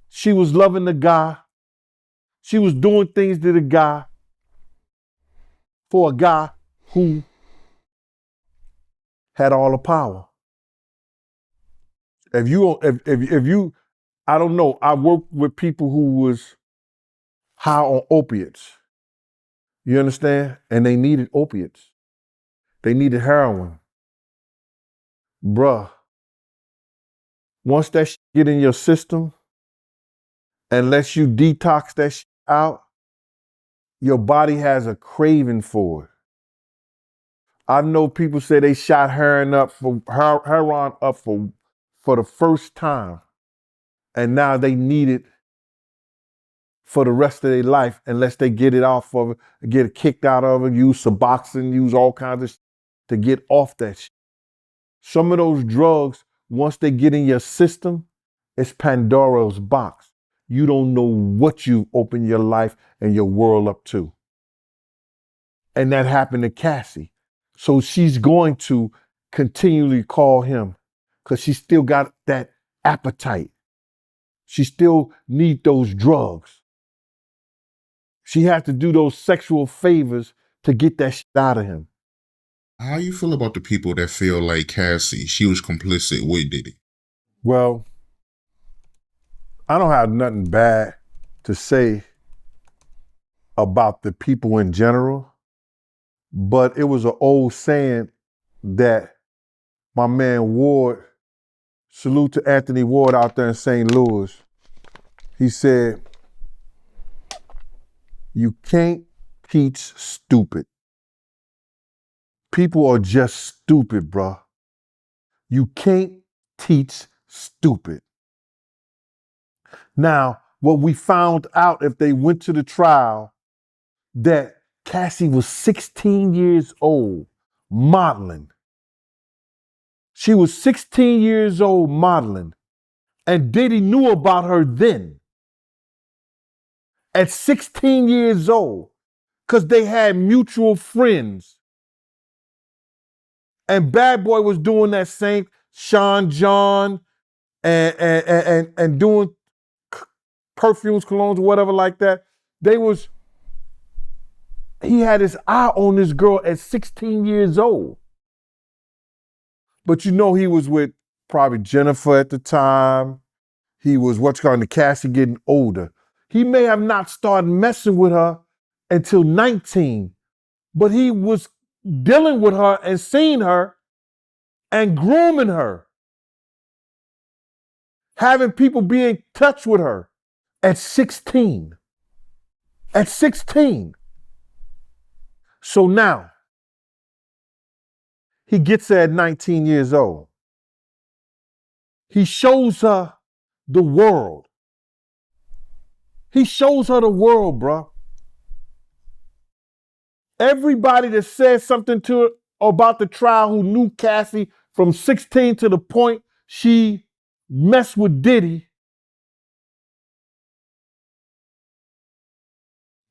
She was loving the guy. She was doing things to the guy for a guy who had all the power. If you, I don't know, I worked with people who was high on opiates. You understand? And they needed opiates. They needed heroin. Bruh, once that shit get in your system, unless you detox that shit out, your body has a craving for it. I know people say they shot heroin up for the first time, and now they need it for the rest of their life unless they get it off of it, get it kicked out of it, use Suboxone, use all kinds of to get off that shit. Some of those drugs, once they get in your system, it's Pandora's box. You don't know what you open your life and your world up to. And that happened to Cassie. So she's going to continually call him because she still got that appetite. She still need those drugs. She has to do those sexual favors to get that shit out of him. How you feel about the people that feel like Cassie, she was complicit with Diddy? Well, I don't have nothing bad to say about the people in general, but it was an old saying that my man Ward, salute to Anthony Ward out there in St. Louis, he said, you can't teach stupid. People are just stupid, bruh. You can't teach stupid. Now, what we found out if they went to the trial, that Cassie was 16 years old, modeling. She was 16 years old modeling, and Diddy knew about her then. At 16 years old, because they had mutual friends. And Bad Boy was doing that same Sean John and doing perfumes, colognes, whatever like that. He had his eye on this girl at 16 years old. But you know he was with probably Jennifer at the time. He was the Cassie getting older. He may have not started messing with her until 19, but he was dealing with her and seeing her and grooming her. Having people be in touch with her at 16. At 16. So now, he gets her at 19 years old. He shows her the world. He shows her the world, bro. Everybody that said something to her about the trial who knew Cassie from 16 to the point she messed with Diddy,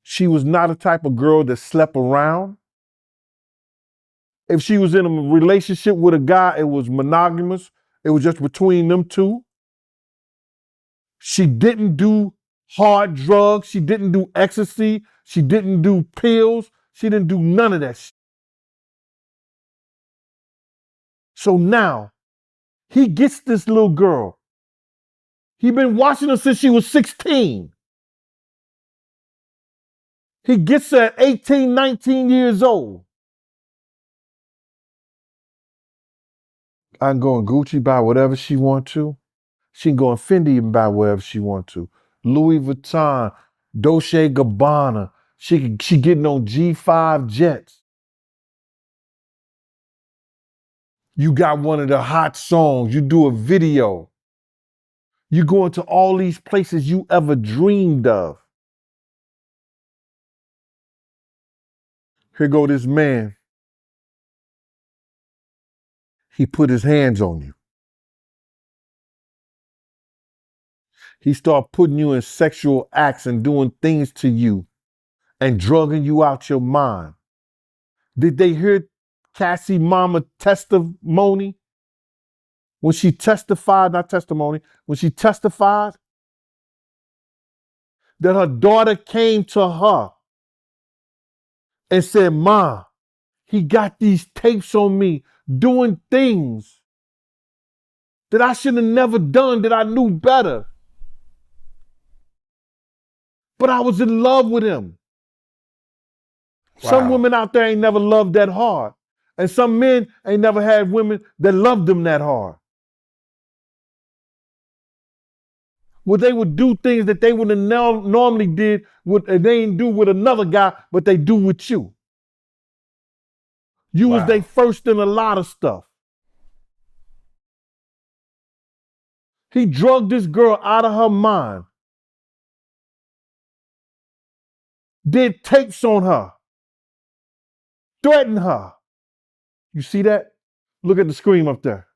she was not a type of girl that slept around. If she was in a relationship with a guy, it was monogamous. It was just between them two. She didn't do hard drugs. She didn't do ecstasy. She didn't do pills. She didn't do none of that shit. So now, he gets this little girl. He been watching her since she was 16. He gets her at 18, 19 years old. I can go in Gucci, buy whatever she want to. She can go in Fendi and buy whatever she want to. Louis Vuitton, Dolce Gabbana. She getting on G5 jets. You got one of the hot songs. You do a video. You go into all these places you ever dreamed of. Here go this man. He put his hands on you. He started putting you in sexual acts and doing things to you and drugging you out your mind. Did they hear Cassie mama testimony? When she testified, when she testified that her daughter came to her and said, Ma, he got these tapes on me doing things that I should have never done, that I knew better. But I was in love with him. Wow. Some women out there ain't never loved that hard. And some men ain't never had women that loved them that hard. where they would do things that they would have normally did with, and they didn't do with another guy, but they do with you. You was they first in a lot of stuff. He drugged this girl out of her mind. Did tapes on her. Threatened her. You see that? Look at the screen up there.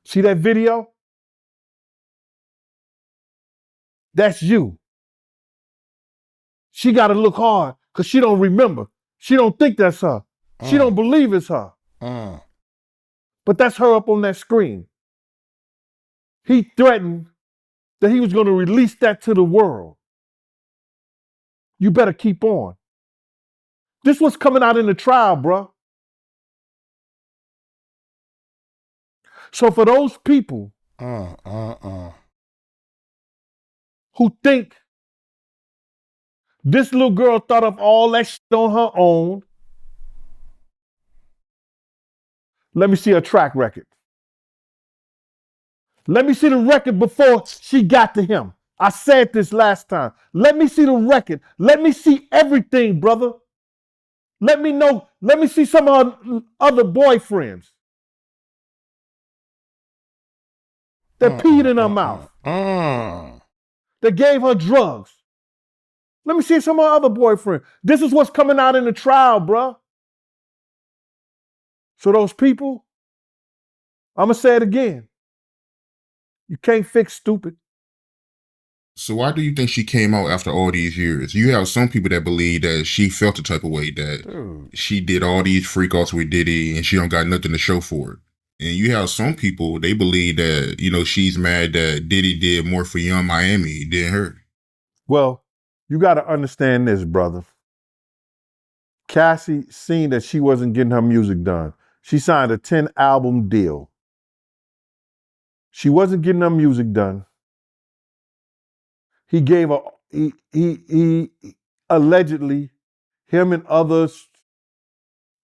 See that video? That's you. She got to look hard because she don't remember. She don't think that's her. She don't believe it's her. But that's her up on that screen. He threatened that he was going to release that to the world. You better keep on. This was coming out in the trial, bro. So for those people who think this little girl thought of all that shit on her own, let me see her track record. Let me see the record before she got to him. I said this last time. Let me see the record. Let me see everything, brother. Let me know. Let me see some of her other boyfriends that peed in her mouth, that gave her drugs. Let me see some of her other boyfriends. This is what's coming out in the trial, bro. So those people, I'm going to say it again. You can't fix stupid. So why do you think she came out after all these years? You have some people that believe that she felt the type of way, that she did all these freak offs with Diddy and she don't got nothing to show for it. And you have some people, they believe that, you know, she's mad that Diddy did more for Young Miami than her. Well, you got to understand this, brother. Cassie seen that she wasn't getting her music done. She signed a 10-album deal. She wasn't getting her music done. He gave her, he allegedly, him and others,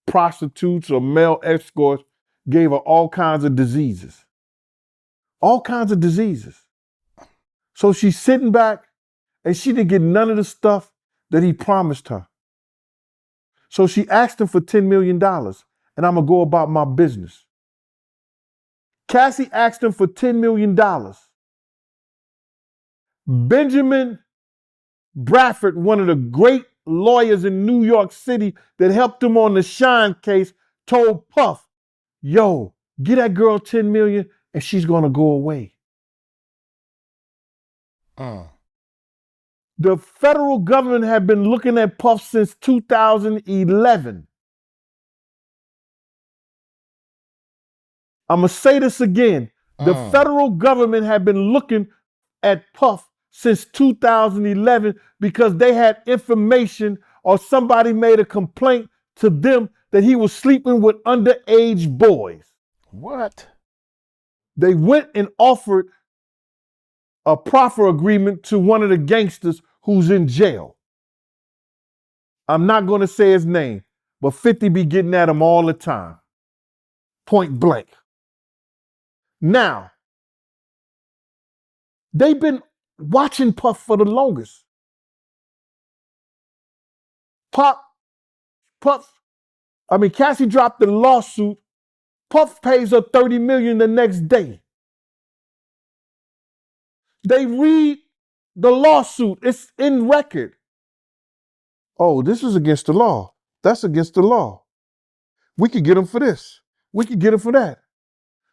prostitutes or male escorts, gave her all kinds of diseases. All kinds of diseases. So she's sitting back and she didn't get none of the stuff that he promised her. So she asked him for $10 million and I'm going to go about my business. Cassie asked him for $10 million. Benjamin Bradford, one of the great lawyers in New York City that helped him on the Shine case, told Puff, yo, get that girl $10 million and she's going to go away. The federal government had been looking at Puff since 2011. I'm going to say this again. The federal government had been looking at Puff since 2011 because they had information or somebody made a complaint to them that he was sleeping with underage boys. What? They went and offered a proffer agreement to one of the gangsters who's in jail. I'm not going to say his name, but 50 be getting at him all the time. Point blank. Now, they've been watching Puff for the longest. Cassie dropped the lawsuit. Puff pays her $30 million the next day. They read the lawsuit. It's in record. Oh, this is against the law. That's against the law. We could get him for this. We could get him for that.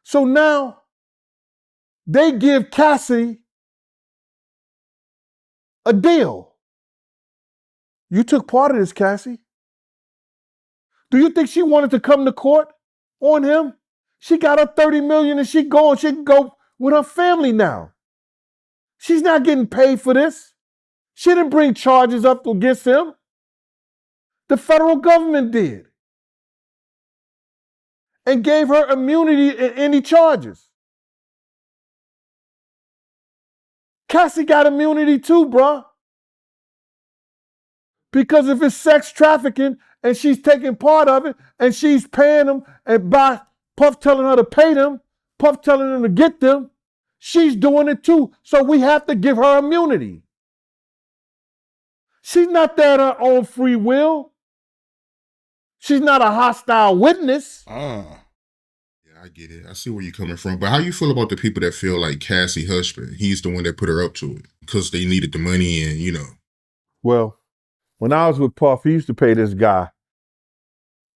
So now they give Cassie a deal. You took part of this, Cassie. Do you think she wanted to come to court on him? She got her $30 million and she can go with her family now. She's not getting paid for this. She didn't bring charges up against him. The federal government did. And gave her immunity in any charges. Cassie got immunity too, bruh. Because if it's sex trafficking and she's taking part of it and she's paying them and by Puff telling her to pay them, Puff telling them to get them, she's doing it too. So we have to give her immunity. She's not there at her own free will. She's not a hostile witness. Yeah, I get it. I see where you're coming from. But how you feel about the people that feel like Cassie Husband, he's the one that put her up to it because they needed the money and, you know. Well, when I was with Puff, he used to pay this guy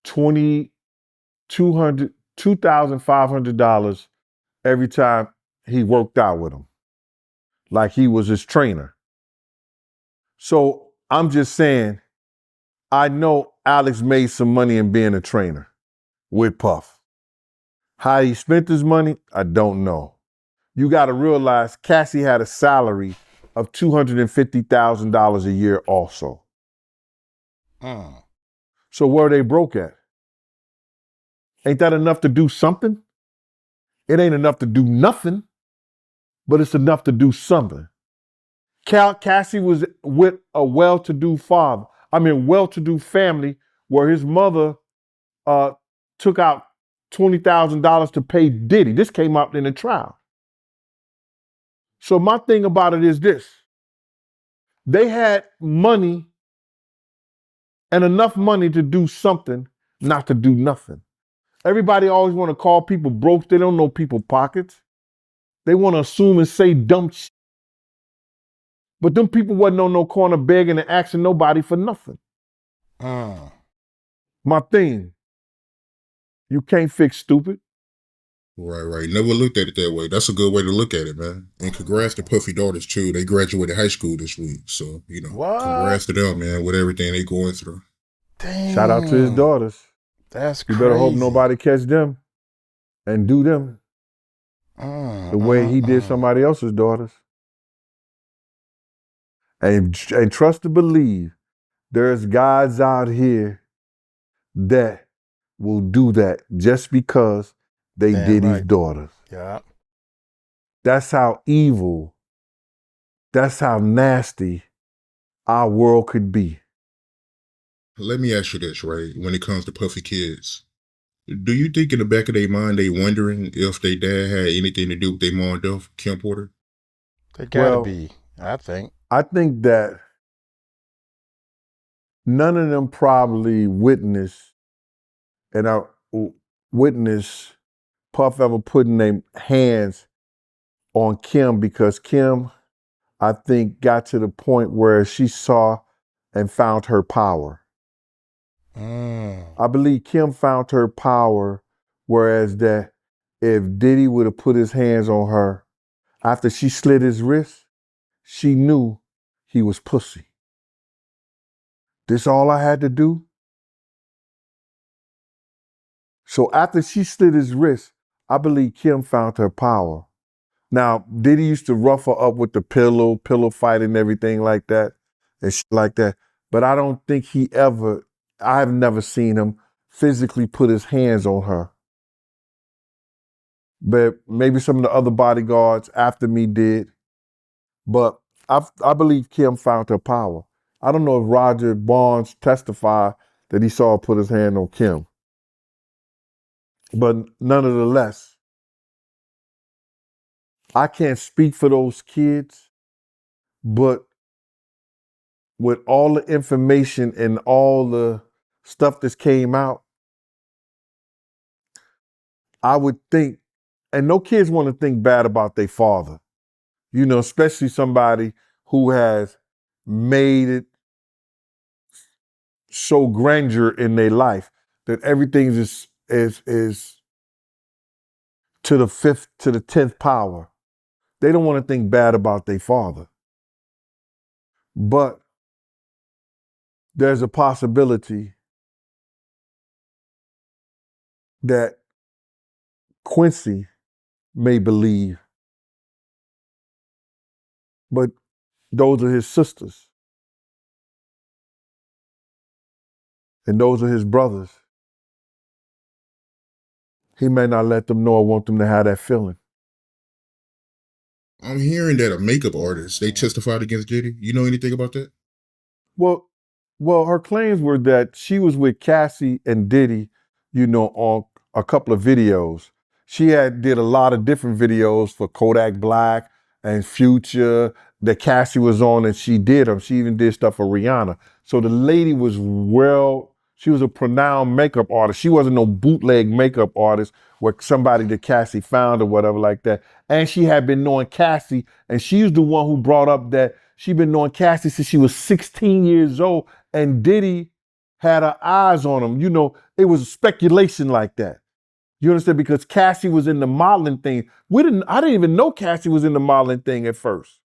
$2,500 every time he worked out with him, like he was his trainer. So I'm just saying, I know Alex made some money in being a trainer with Puff. How he spent his money, I don't know. You got to realize Cassie had a salary of $250,000 a year also. So where are they broke at? Ain't that enough to do something? It ain't enough to do nothing, but it's enough to do something. Cassie was with a well-to-do family where his mother took out $20,000 to pay Diddy. This came out in the trial. So my thing about it is this. They had money and enough money to do something, not to do nothing. Everybody always want to call people broke. They don't know people's pockets. They want to assume and say dumb shit. But them people wasn't on no corner begging and asking nobody for nothing. My thing, you can't fix stupid. Right. Never looked at it that way. That's a good way to look at it, man. And congrats to Puffy daughters, too. They graduated high school this week. So, you know, congrats to them, man, with everything they going through. Damn. Shout out to his daughters. That's You crazy. better hope nobody catch them and do them the way he did somebody else's daughters. And trust to believe there's guys out here that will do that just because they did his daughters. Yeah. That's how evil, that's how nasty our world could be. Let me ask you this, right? When it comes to Puffy kids, do you think in the back of their mind they wondering if their dad had anything to do with their mom death, Kim Porter? They gotta be, I think. I think that none of them probably witnessed Puff ever putting their hands on Kim, because Kim, I think, got to the point where she saw and found her power. I believe Kim found her power, whereas that if Diddy would have put his hands on her after she slit his wrist, she knew he was pussy. This all I had to do? So after she slit his wrist, I believe Kim found her power. Now, Diddy used to rough her up with the pillow fight and everything like that, and shit like that. But I don't think I've never seen him physically put his hands on her. But maybe some of the other bodyguards after me did. But I believe Kim found her power. I don't know if Roger Barnes testified that he saw her put his hand on Kim. But nonetheless, I can't speak for those kids, but with all the information and all the stuff that came out, I would think, and no kids want to think bad about their father, you know, especially somebody who has made it so grandeur in their life that everything is to the 10th power. They don't want to think bad about their father. But there's a possibility that Quincy may believe, but those are his sisters. And those are his brothers. He may not let them know or want them to have that feeling. I'm hearing that a makeup artist, they testified against Diddy. You know anything about that? Well, her claims were that she was with Cassie and Diddy, you know, on a couple of videos. She did a lot of different videos for Kodak Black and Future that Cassie was on, and she did them. She even did stuff for Rihanna. So the lady was she was a renowned makeup artist. She wasn't no bootleg makeup artist where somebody that Cassie found or whatever like that. And she had been knowing Cassie, and she's the one who brought up that she'd been knowing Cassie since she was 16 years old, and Diddy had her eyes on him. You know, it was speculation like that. You understand? Because Cassie was in the modeling thing. I didn't even know Cassie was in the modeling thing at first.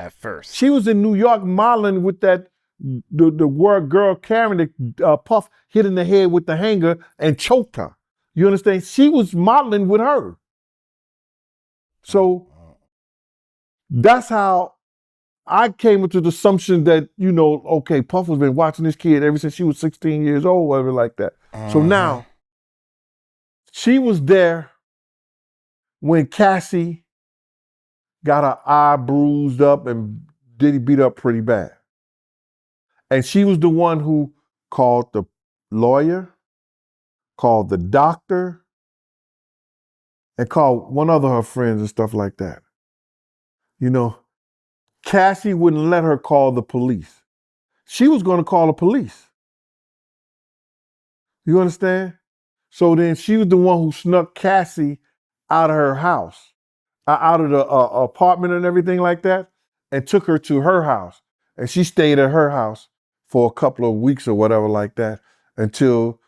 At first. She was in New York modeling with the word girl Karen that Puff hit in the head with the hanger and choked her. You understand? She was modeling with her. So that's how I came into the assumption that, you know, okay, Puff has been watching this kid ever since she was 16 years old, whatever like that. So now, she was there when Cassie got her eye bruised up and Diddy beat up pretty bad. And she was the one who called the lawyer, called the doctor, and called one other of her friends and stuff like that. You know, Cassie wouldn't let her call the police. She was going to call the police. You understand? So then she was the one who snuck Cassie out of her house, out of the apartment and everything like that, and took her to her house. And she stayed at her house for a couple of weeks or whatever like that until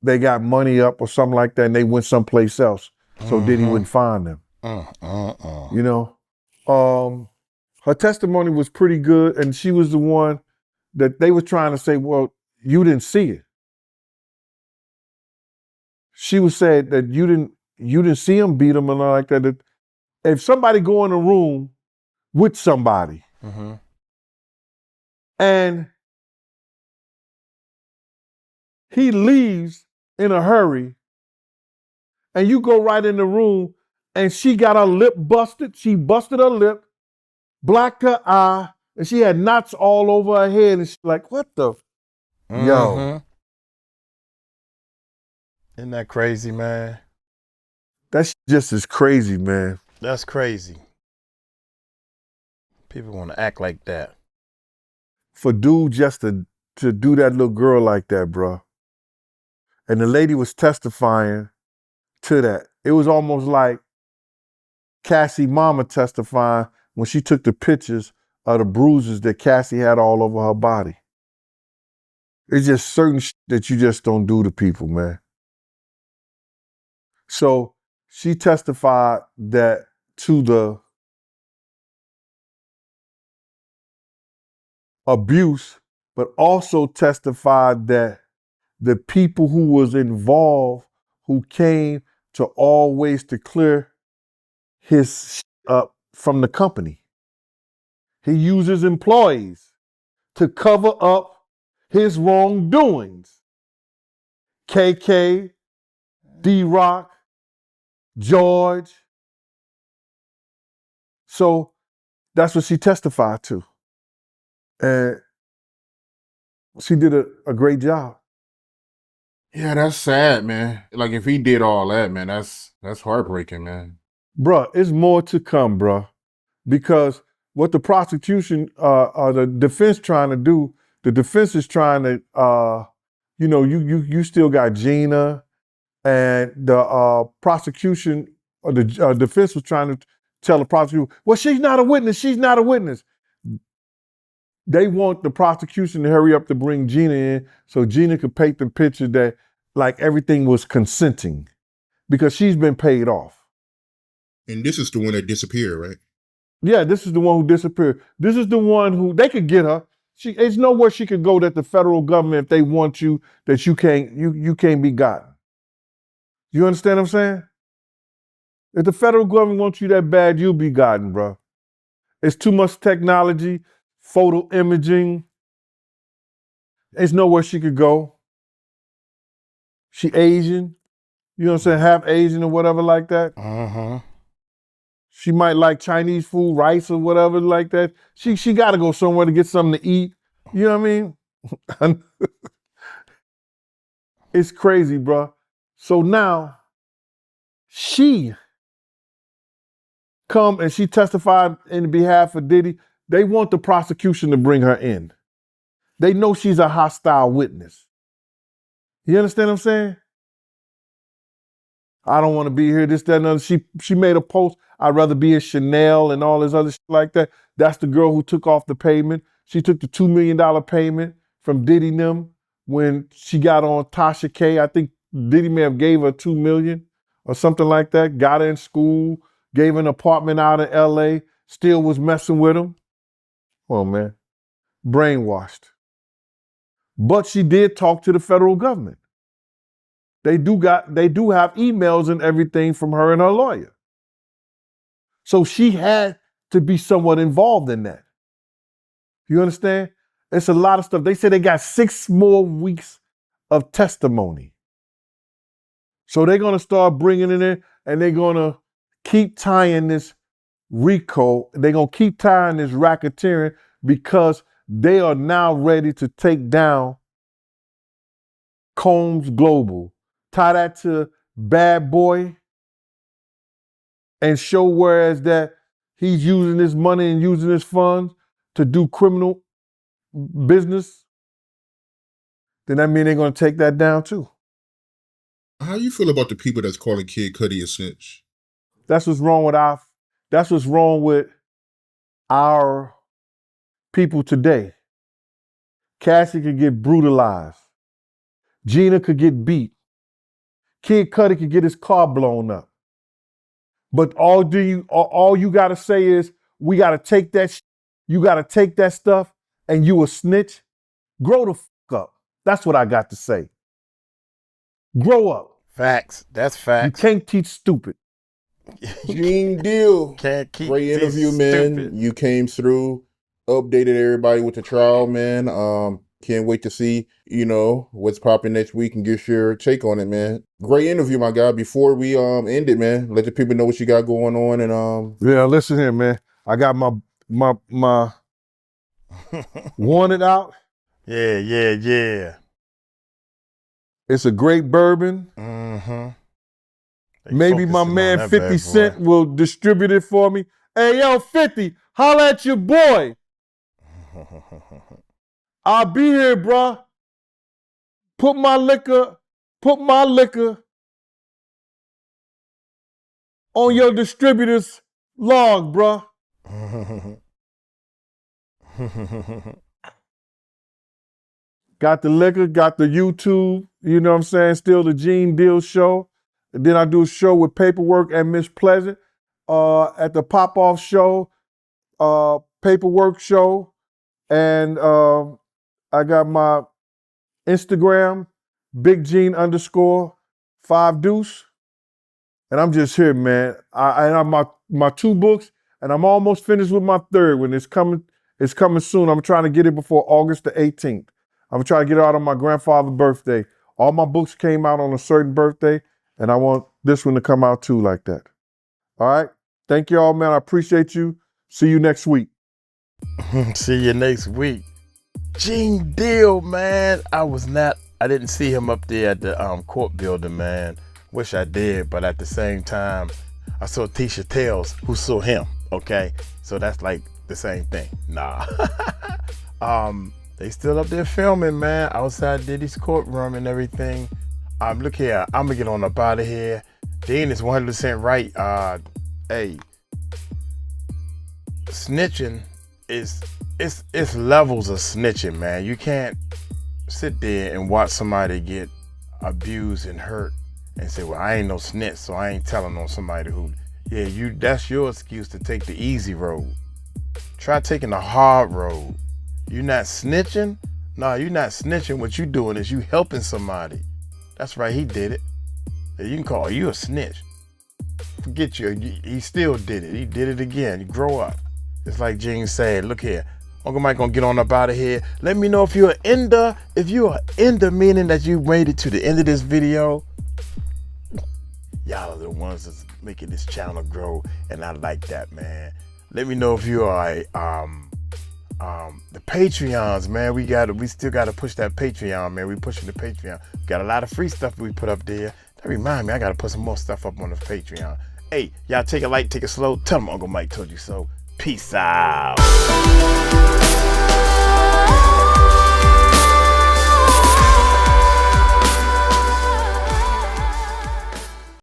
they got money up or something like that and they went someplace else so Diddy wouldn't find them. You know? Her testimony was pretty good, and she was the one that they were trying to say, well, you didn't see it. She was saying that you didn't see him beat him and all like that. That if somebody go in a room with somebody and he leaves in a hurry and you go right in the room and she got her lip busted, she busted her lip, blacked her eye, and she had knots all over her head, and she's like, what the? Yo. Isn't that crazy, man? That's just as crazy, man. That's crazy. People want to act like that. For dude just to do that little girl like that, bro. And the lady was testifying to that. It was almost like Cassie mama testifying when she took the pictures of the bruises that Cassie had all over her body. It's just certain that you just don't do to people, man. So she testified that to the abuse, but also testified that the people who was involved, who came to always to clear his up from the company. He uses employees to cover up his wrongdoings. KK, D-Rock, George. So that's what she testified to. And she did a great job. Yeah, that's sad, man. Like if he did all that, man, that's heartbreaking, man. Bruh, it's more to come, bruh. Because what the prosecution, the defense trying to do, the defense is trying to, you still got Gina, and the prosecution, or the defense was trying to tell the prosecutor, well, she's not a witness, she's not a witness. They want the prosecution to hurry up to bring Gina in so Gina could paint the picture that like everything was consenting because she's been paid off. And this is the one that disappeared, right? Yeah, this is the one who disappeared. This is the one who, they could get her. There's nowhere she could go that the federal government, if they want you, that you can't be gotten. You understand what I'm saying? If the federal government wants you that bad, you'll be gotten, bro. It's too much technology, photo imaging. There's nowhere she could go. She Asian. You know what I'm saying? Half Asian or whatever like that. She might like Chinese food, rice or whatever like that. She got to go somewhere to get something to eat. You know what I mean? It's crazy, bro. So now She come and she testified in behalf of Diddy. They want the prosecution to bring her in. They know she's a hostile witness. You understand what I'm saying? I don't want to be here, this, that, and other. She made a post, I'd rather be in Chanel and all this other shit like that. That's the girl who took off the payment. She took the $2 million payment from Diddy and them when she got on Tasha K. I think Diddy may have gave her $2 million or something like that. Got her in school, gave her an apartment out in LA, still was messing with him. Oh man, brainwashed. But she did talk to the federal government. They do have emails and everything from her and her lawyer. So she had to be somewhat involved in that. You understand? It's a lot of stuff. They say they got 6 more weeks of testimony. So they're going to start bringing it in and they're going to keep tying this RICO. They're going to keep tying this racketeering because they are now ready to take down Combs Global. Tie that to Bad Boy and show whereas that he's using his money and using his funds to do criminal business, then that means they're going to take that down too. How you feel about the people that's calling Kid Cudi a snitch? That's what's wrong with our people today. Cassie could get brutalized. Gina could get beat. Kid Cudi could get his car blown up. But all you gotta say is, we gotta take that, you gotta take that stuff and you a snitch. Grow the fuck up. That's what I got to say. Grow up. Facts. That's facts. You can't teach stupid. Gene Deal. Can't keep Great interview, man. stupid. You came through, updated everybody with the trial, man. Can't wait to see, what's popping next week and get your take on it, man. Great interview, my guy. Before we end it, man, let the people know what you got going on and Yeah, listen here, man. I got my wanted out. Yeah. It's a great bourbon. Mm-hmm. Maybe my man 50 Cent will distribute it for me. Hey, yo, 50, holla at your boy. I'll be here, bruh. Put my liquor on your distributor's log, bruh. Got the liquor, got the YouTube, you know what I'm saying? Still the Gene Deal show. And then I do a show with Paperwork and Miss Pleasant at the Pop-Off show, Paperwork show. And I got my Instagram, BigGene_5 Deuce. And I'm just here, man. I have my 2 books, and I'm almost finished with my 3rd one. It's coming soon. I'm trying to get it before August the 18th. I'm trying to get it out on my grandfather's birthday. All my books came out on a certain birthday, and I want this one to come out too like that. All right? Thank you all, man. I appreciate you. See you next week. See you next week. Gene Deal, man. I didn't see him up there at the court building, man. Wish I did, but at the same time, I saw Tisha Tales, who saw him, okay? So that's like the same thing. Nah. They still up there filming, man, outside Diddy's courtroom and everything. Look here, I'm gonna get on up out of here. Dean is 100% right. Hey, snitching it's levels of snitching, man. You can't sit there and watch somebody get abused and hurt and say, well, I ain't no snitch, so I ain't telling on somebody who, that's your excuse to take the easy road. Try taking the hard road. You not snitching? No, you not snitching. What you doing is you helping somebody. That's right, he did it. You can call you a snitch. Forget you, he still did it. He did it again. You grow up. It's like Gene said, look here, Uncle Mike gonna get on up out of here. Let me know if you're an ender. If you're an ender, meaning that you made it to the end of this video. Y'all are the ones that's making this channel grow, and I like that, man. Let me know if you are the Patreons, man. We still gotta push that Patreon, man. We pushing the Patreon. Got a lot of free stuff we put up there. That remind me, I gotta put some more stuff up on the Patreon. Hey, y'all take it light, take it slow. Tell them Uncle Mike told you so. Peace out.